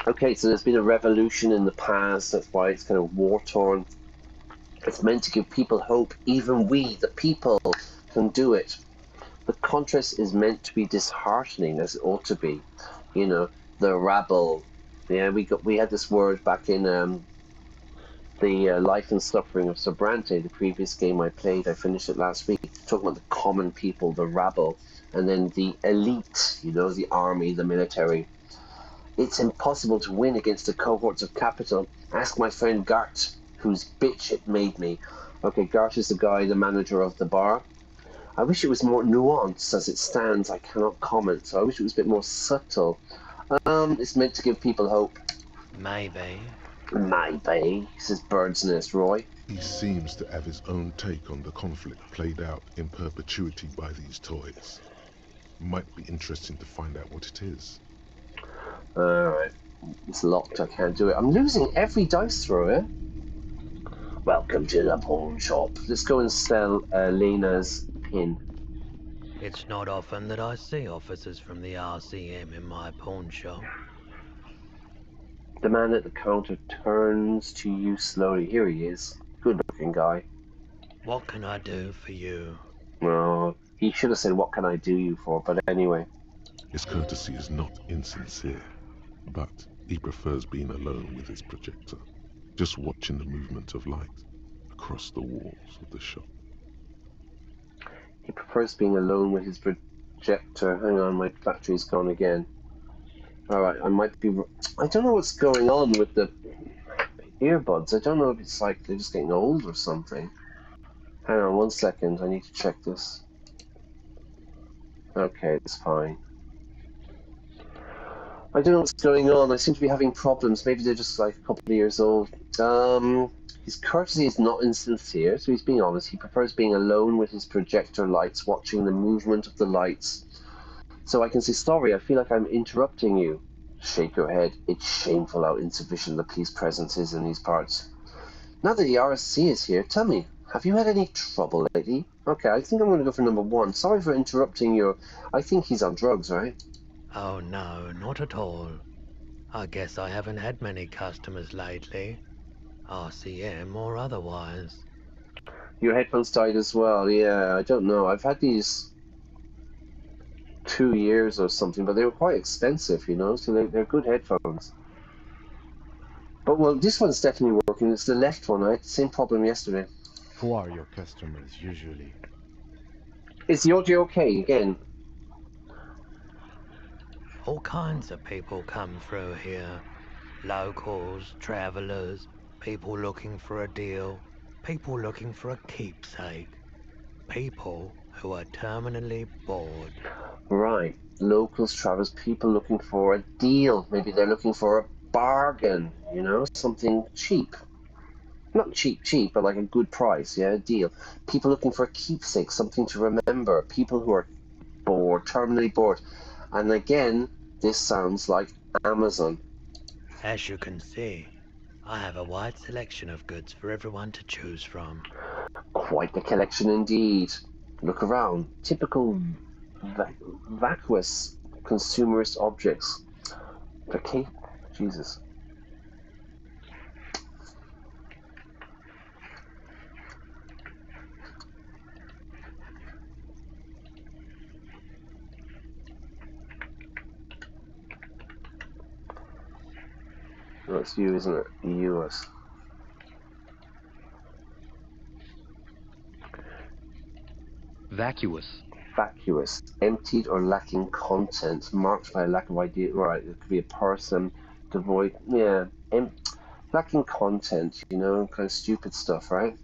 Okay, so there's been a revolution in the past, that's why it's kind of war-torn. It's meant to give people hope. Even we, the people, can do it. The contrast is meant to be disheartening, as it ought to be. You know, the rabble. Yeah, we had this word back in the Life and Suffering of Sobrante, the previous game I played. I finished it last week, talking about the common people, the rabble, and then the elite, you know, the army, the military. It's impossible to win against the cohorts of capital. Ask my friend Gart, whose bitch it made me. Okay, Gart is the guy, the manager of the bar. I wish it was more nuanced. As it stands, I cannot comment, so I wish it was a bit more subtle. It's meant to give people hope. Maybe. Maybe, says Bird's Nest Roy. He seems to have his own take on the conflict played out in perpetuity by these toys. Might be interesting to find out what it is. Alright, it's locked, I can't do it. I'm losing every dice throw, eh? Welcome to the pawn shop. Let's go and sell Lena's pin. It's not often that I see officers from the RCM in my pawn shop. The man at the counter turns to you slowly. Here he is. Good looking guy. What can I do for you? Oh, he should have said, what can I do you for? But anyway. His courtesy is not insincere, but he prefers being alone with his projector, just watching the movement of light across the walls of the shop. He prefers being alone with his projector. Hang on, my battery's gone again. Alright, I don't know what's going on with the earbuds. I don't know if it's like they're just getting old or something. Hang on 1 second, I need to check this. Okay, it's fine. I don't know what's going on. I seem to be having problems. Maybe they're just like a couple of years old. His courtesy is not insincere, so he's being honest. He prefers being alone with his projector lights, watching the movement of the lights. So I can say, sorry, I feel like I'm interrupting you. Shake your head. It's shameful how insufficient the police presence is in these parts. Now that the RSC is here, tell me, have you had any trouble lately? Okay, I think I'm going to go for number 1. Sorry for interrupting your... I think he's on drugs, right? Oh no, not at all. I guess I haven't had many customers lately. RCM or otherwise. Your headphones died as well. Yeah, I don't know. I've had these 2 years or something, but they were quite expensive, you know, so they're good headphones. But, well, this one's definitely working. It's the left one. I had the same problem yesterday. Who are your customers usually? Is the audio okay again? All kinds of people come through here. Locals, travellers, people looking for a deal, people looking for a keepsake, people who are terminally bored. Right. Locals, travelers, people looking for a deal. Maybe they're looking for a bargain, you know, something cheap. Not cheap, but like a good price, yeah, a deal. People looking for a keepsake, something to remember. People who are bored, terminally bored. And again, this sounds like Amazon. As you can see, I have a wide selection of goods for everyone to choose from. Quite the collection indeed. Look around. Typical vacuous consumerist objects. Okay, Jesus. That's you, isn't it? US. Vacuous. Vacuous. Emptied or lacking content. Marked by a lack of idea. Right, it could be a person. Devoid. Yeah. Lacking content, you know, kind of stupid stuff, right?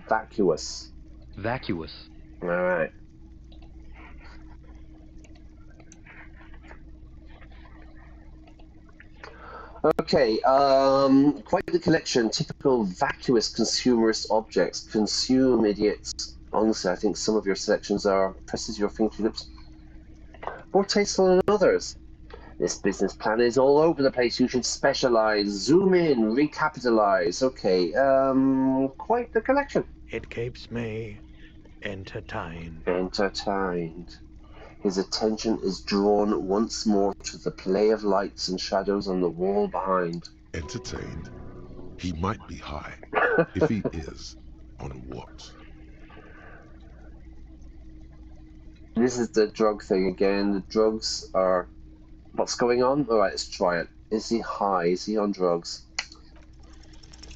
Vacuous. Vacuous. Alright. Okay, quite the collection. Typical vacuous consumerist objects. Consume, idiots. Honestly, I think some of your selections are presses your fingertips. More tasteful than others. This business plan is all over the place. You should specialize, zoom in, recapitalize. Okay, quite the collection. It keeps me entertained. Entertained. His attention is drawn once more to the play of lights and shadows on the wall behind. Entertained? He might be high. If he is, on what? This is the drug thing again. The drugs are... What's going on? Alright, let's try it. Is he high? Is he on drugs?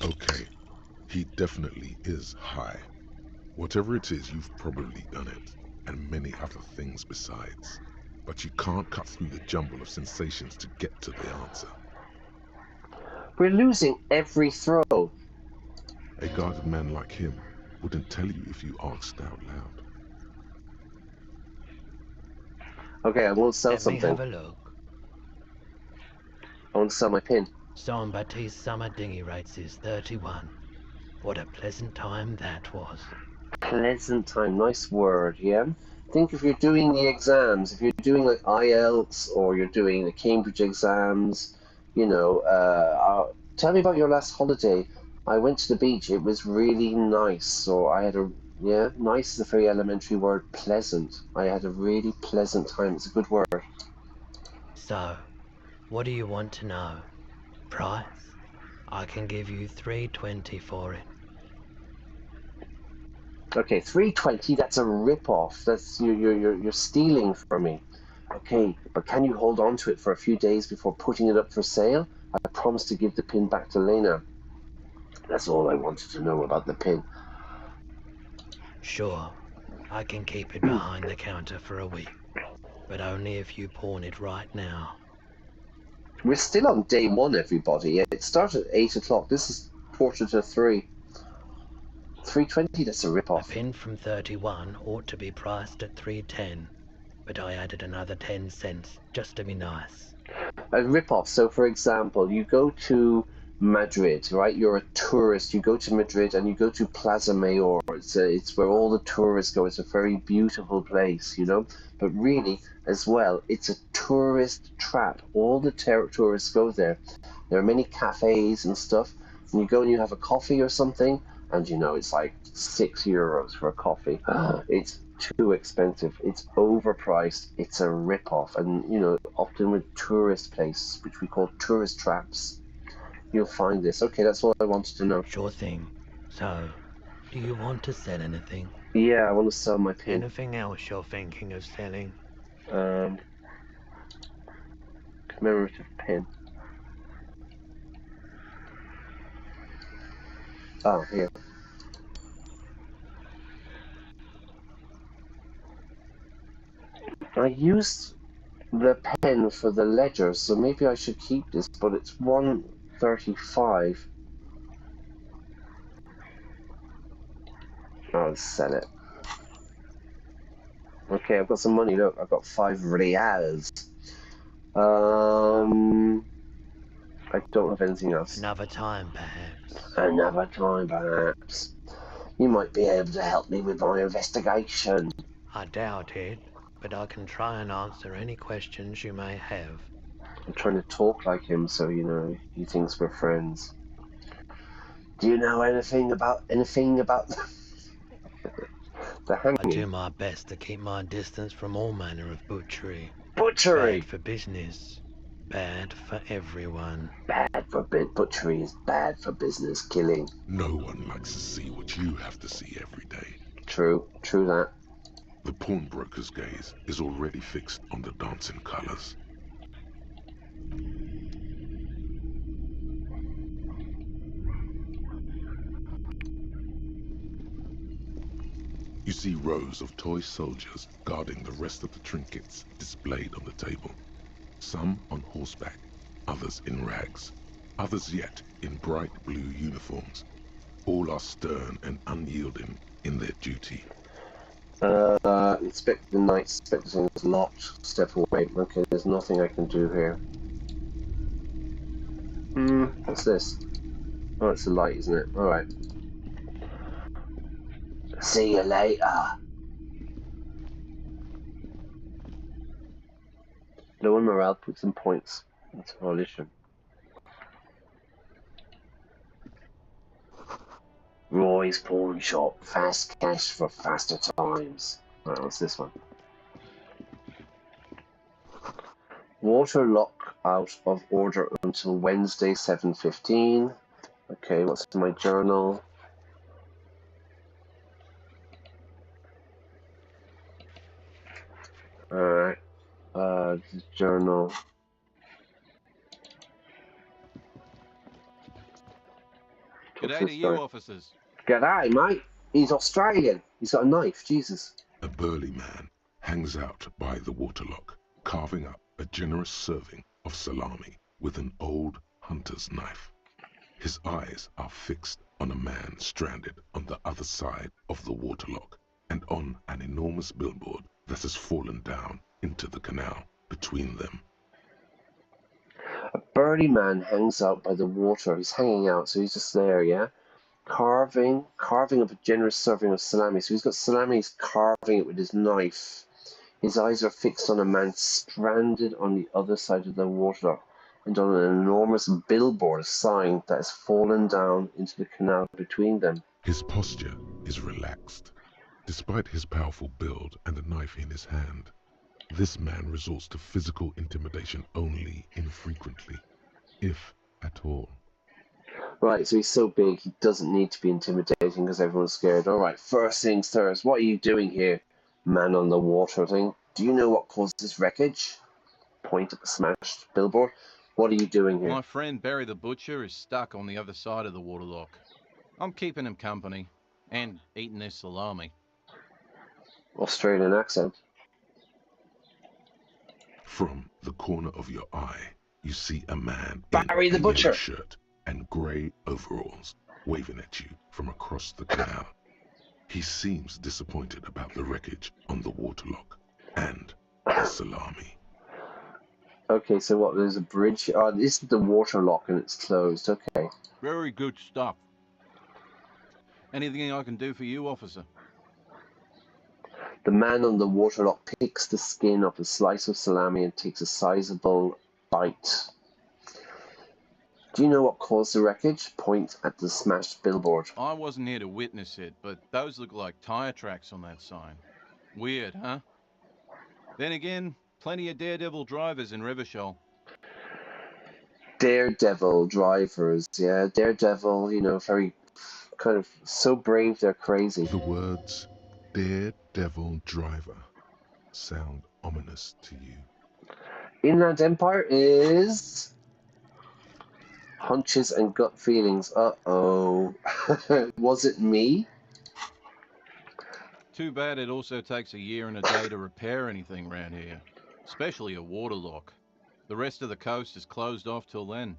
Okay, he definitely is high. Whatever it is, you've probably done it, and many other things besides. But you can't cut through the jumble of sensations to get to the answer. We're losing every throw. A guarded man like him wouldn't tell you if you asked out loud. Okay, I won't sell Let something. me have a look. I want to sell my pin. Jean-Baptiste summer dinghy rates is 31. What a pleasant time that was. Pleasant time, nice word, yeah? Think if you're doing the exams, if you're doing like IELTS or you're doing the Cambridge exams, you know, tell me about your last holiday. I went to the beach, it was really nice, so I had a, yeah, nice is a very elementary word, pleasant. I had a really pleasant time, it's a good word. So, what do you want to know? Price? I can give you $3.20 for it. Okay, 320, that's a rip-off. That's you're stealing from me. Okay, but can you hold on to it for a few days before putting it up for sale? I promise to give the pin back to Lena. That's all I wanted to know about the pin. Sure, I can keep it behind the counter for a week, but only if you pawn it right now. We're still on day one, everybody. It started at 8 o'clock. This is 2:45. 320, that's a A rip-off. pin from 31 ought to be priced at 310, but I added another 10 cents just to be nice. A rip-off. So, for example, you go to Madrid, right? You're a tourist. You go to Madrid and you go to Plaza Mayor. It's where all the tourists go. It's a very beautiful place, you know. But really, as well, it's a tourist trap. All the tourists go there. There are many cafes and stuff. And you go and you have a coffee or something, and you know it's like €6 for a coffee. It's too expensive. It's overpriced. It's a rip-off. And you know, often with tourist places, which we call tourist traps, you'll find this. Okay, that's all I wanted to know. Sure thing. So, do you want to sell anything? Yeah, I want to sell my pin. Anything else you're thinking of selling? Commemorative pin. Oh, here. I used the pen for the ledger, so maybe I should keep this, but it's 135. I'll sell it. Okay, I've got some money. Look, I've got 5 reals. I don't have anything else. Another time, perhaps. Another time, perhaps. You might be able to help me with my investigation. I doubt it, but I can try and answer any questions you may have. I'm trying to talk like him, so you know he thinks we're friends. Do you know anything about the hanging? I do my best to keep my distance from all manner of butchery. Butchery. Bad for business. Bad for everyone. Bad for butchery is bad for business. Killing. No one likes to see what you have to see every day. True that. The pawnbroker's gaze is already fixed on the dancing colors. You see rows of toy soldiers guarding the rest of the trinkets displayed on the table. Some on horseback, others in rags, others yet in bright blue uniforms. All are stern and unyielding in their duty. Inspect the night. Inspect the things locked. Step away. Okay, there's nothing I can do here. What's this? Oh, it's a light, isn't it? Alright. See you later. Low in morale, put some points. That's a coalition. Roy's Pawn Shop. Fast cash for faster times. Alright, what's this one? Water lock out of order until Wednesday 7:15. Okay, what's in my journal? Alright. The journal. G'day to you, officers. G'day, mate. He's Australian. He's got a knife. Jesus. A burly man hangs out by the waterlock, carving up a generous serving of salami with an old hunter's knife. His eyes are fixed on a man stranded on the other side of the waterlock and on an enormous billboard that has fallen down into the canal between them. A burly man hangs out by the water. He's hanging out, so he's just there, yeah? Carving up a generous serving of salami. So he's got salami, he's carving it with his knife. His eyes are fixed on a man stranded on the other side of the waterlock and on an enormous billboard, a sign that has fallen down into the canal between them. His posture is relaxed. Despite his powerful build and a knife in his hand, this man resorts to physical intimidation only infrequently, if at all. Right, so he's so big, he doesn't need to be intimidating because everyone's scared. Alright, first things first, what are you doing here, man on the water thing? Do you know what caused this wreckage? Point at the smashed billboard. What are you doing here? My friend Barry the Butcher is stuck on the other side of the waterlock. I'm keeping him company and eating his salami. Australian accent. From the corner of your eye, you see a man Barry in the a Butcher yellow shirt and grey overalls waving at you from across the canal. He seems disappointed about the wreckage on the waterlock and the salami. Okay, so what, there's a bridge? Oh, this is the waterlock and it's closed, okay. Very good stuff. Anything I can do for you, officer? The man on the waterlock picks the skin off a slice of salami and takes a sizable bite. Do you know what caused the wreckage? Point at the smashed billboard. I wasn't here to witness it, but those look like tire tracks on that sign. Weird, huh? Then again, plenty of daredevil drivers in Rivershoal. Daredevil drivers, yeah. Daredevil, you know, very kind of so brave they're crazy. The words daredevil driver sound ominous to you? Inland Empire is hunches and gut feelings. Uh-oh. Was it me? Too bad it also takes a year and a day to repair anything round here, especially a water lock. The rest of the coast is closed off till then.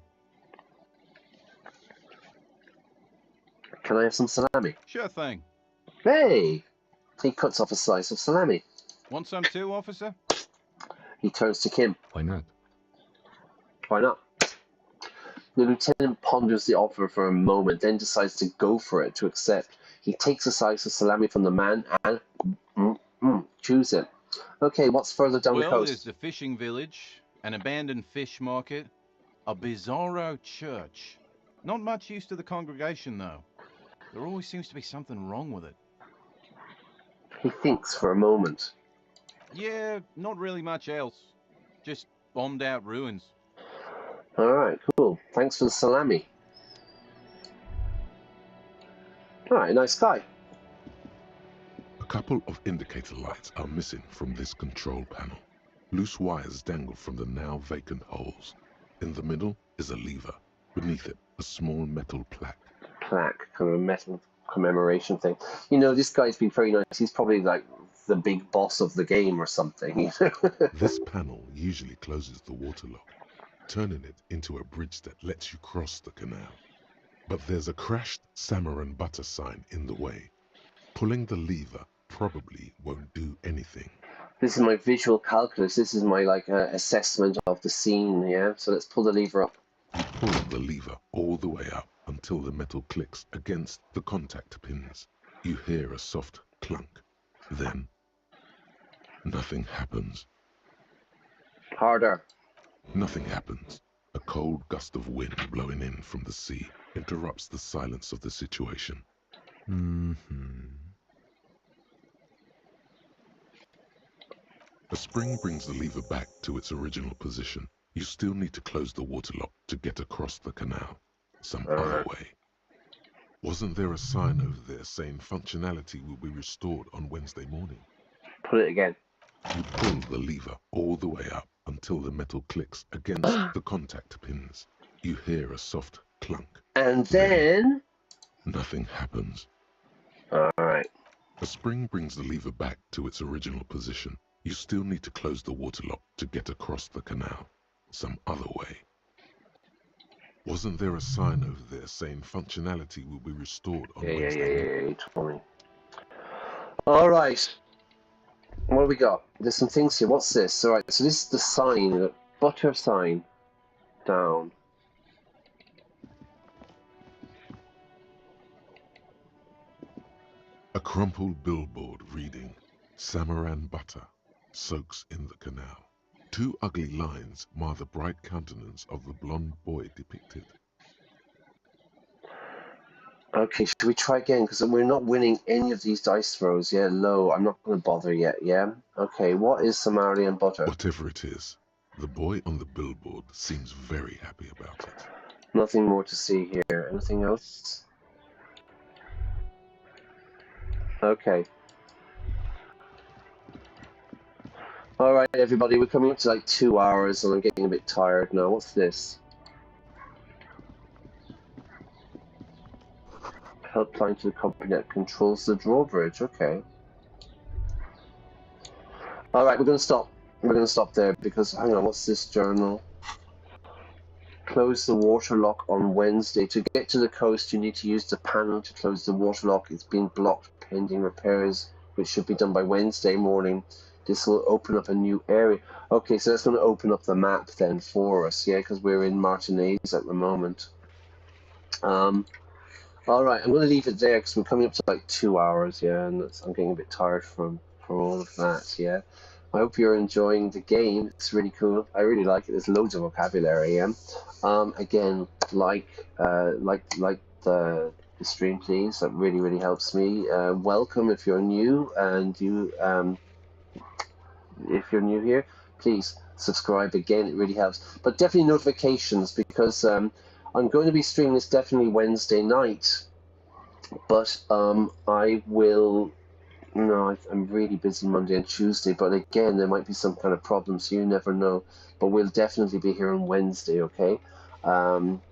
Can I have some salami? Sure thing. Hey! He cuts off a slice of salami. Want some too, officer? He turns to Kim. Why not? Why not? The lieutenant ponders the offer for a moment, then decides to go for it, to accept. He takes a slice of salami from the man and chews it. Okay, what's further down the Well, coast? there's the fishing village, an abandoned fish market, a bizarro church. Not much use to the congregation, though. There always seems to be something wrong with it. He thinks for a moment. Yeah, not really much else. Just bombed out ruins. Alright, cool. Thanks for the salami. Alright, nice guy. A couple of indicator lights are missing from this control panel. Loose wires dangle from the now vacant holes. In the middle is a lever. Beneath it, a small metal plaque. Plaque, kind of a metal commemoration thing. You know, this guy's been very nice. He's probably like the big boss of the game or something. You know? This panel usually closes the water lock, turning it into a bridge that lets you cross the canal. But there's a crashed salmon and butter sign in the way. Pulling the lever probably won't do anything. This is my visual calculus. This is my assessment of the scene. Yeah. So let's pull the lever up. You pull the lever all the way up until the metal clicks against the contact pins. You hear a soft clunk. Then nothing happens. Harder. Nothing happens. A cold gust of wind blowing in from the sea interrupts the silence of the situation. A spring brings the lever back to its original position. You still need to close the water lock to get across the canal. Some other way. Wasn't there a sign over there saying functionality will be restored on Wednesday morning? Pull it again. You pull the lever all the way up until the metal clicks against the contact pins. You hear a soft clunk. And then nothing happens. Alright. A spring brings the lever back to its original position. You still need to close the water lock to get across the canal. Some other way. Wasn't there a sign over there saying functionality will be restored on Wednesday? Yeah, you told me. Alright. What do we got? There's some things here. What's this? Alright, so this is the sign, the butter sign. Down. A crumpled billboard reading, Samaran butter soaks in the canal. Two ugly lines mar the bright countenance of the blonde boy depicted. Okay, should we try again? Because we're not winning any of these dice throws. Yeah, low. I'm not going to bother yet, yeah? Okay, what is Samarian butter? Whatever it is, the boy on the billboard seems very happy about it. Nothing more to see here. Anything else? Okay. Alright, everybody, we're coming up to like 2 hours and I'm getting a bit tired now. What's this? Helpline to the company that controls the drawbridge. Okay. Alright, we're going to stop. We're going to stop there because, hang on, what's this journal? Close the water lock on Wednesday. To get to the coast, you need to use the panel to close the water lock. It's been blocked pending repairs, which should be done by Wednesday morning. This will open up a new area. Okay, so that's going to open up the map then for us, yeah, because we're in Martinaise at the moment. Alright, I'm going to leave it there because we're coming up to like 2 hours, yeah, and I'm getting a bit tired from all of that, yeah. I hope you're enjoying the game. It's really cool. I really like it. There's loads of vocabulary, yeah. Again, like the stream, please. That really, really helps me. Welcome if you're new, and you, if you're new here, please subscribe again. It really helps. But definitely notifications because I'm going to be streaming this definitely Wednesday night. But I will No, I'm really busy Monday and Tuesday, but again, there might be some kind of problem, so you never know. But we'll definitely be here on Wednesday, okay? Um,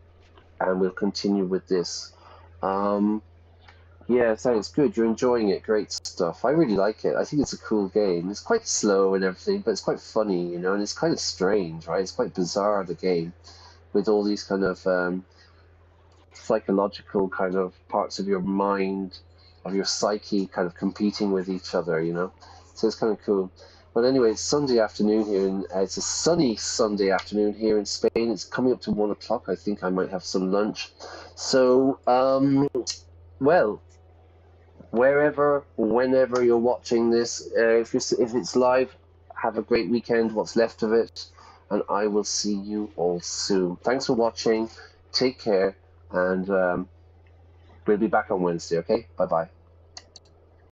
and we'll continue with this. Um, yeah, thanks. Good. You're enjoying it. Great stuff. I really like it. I think it's a cool game. It's quite slow and everything, but it's quite funny, you know, and it's kind of strange, right? It's quite bizarre, the game, with all these kind of psychological kind of parts of your mind, of your psyche, kind of competing with each other, you know. So it's kind of cool. But anyway, it's Sunday afternoon here, and it's a sunny Sunday afternoon here in Spain. It's coming up to 1 o'clock. I think I might have some lunch. So, well, wherever, whenever you're watching this, if it's live, have a great weekend. What's left of it, and I will see you all soon. Thanks for watching. Take care. And we'll be back on Wednesday, okay? Bye-bye.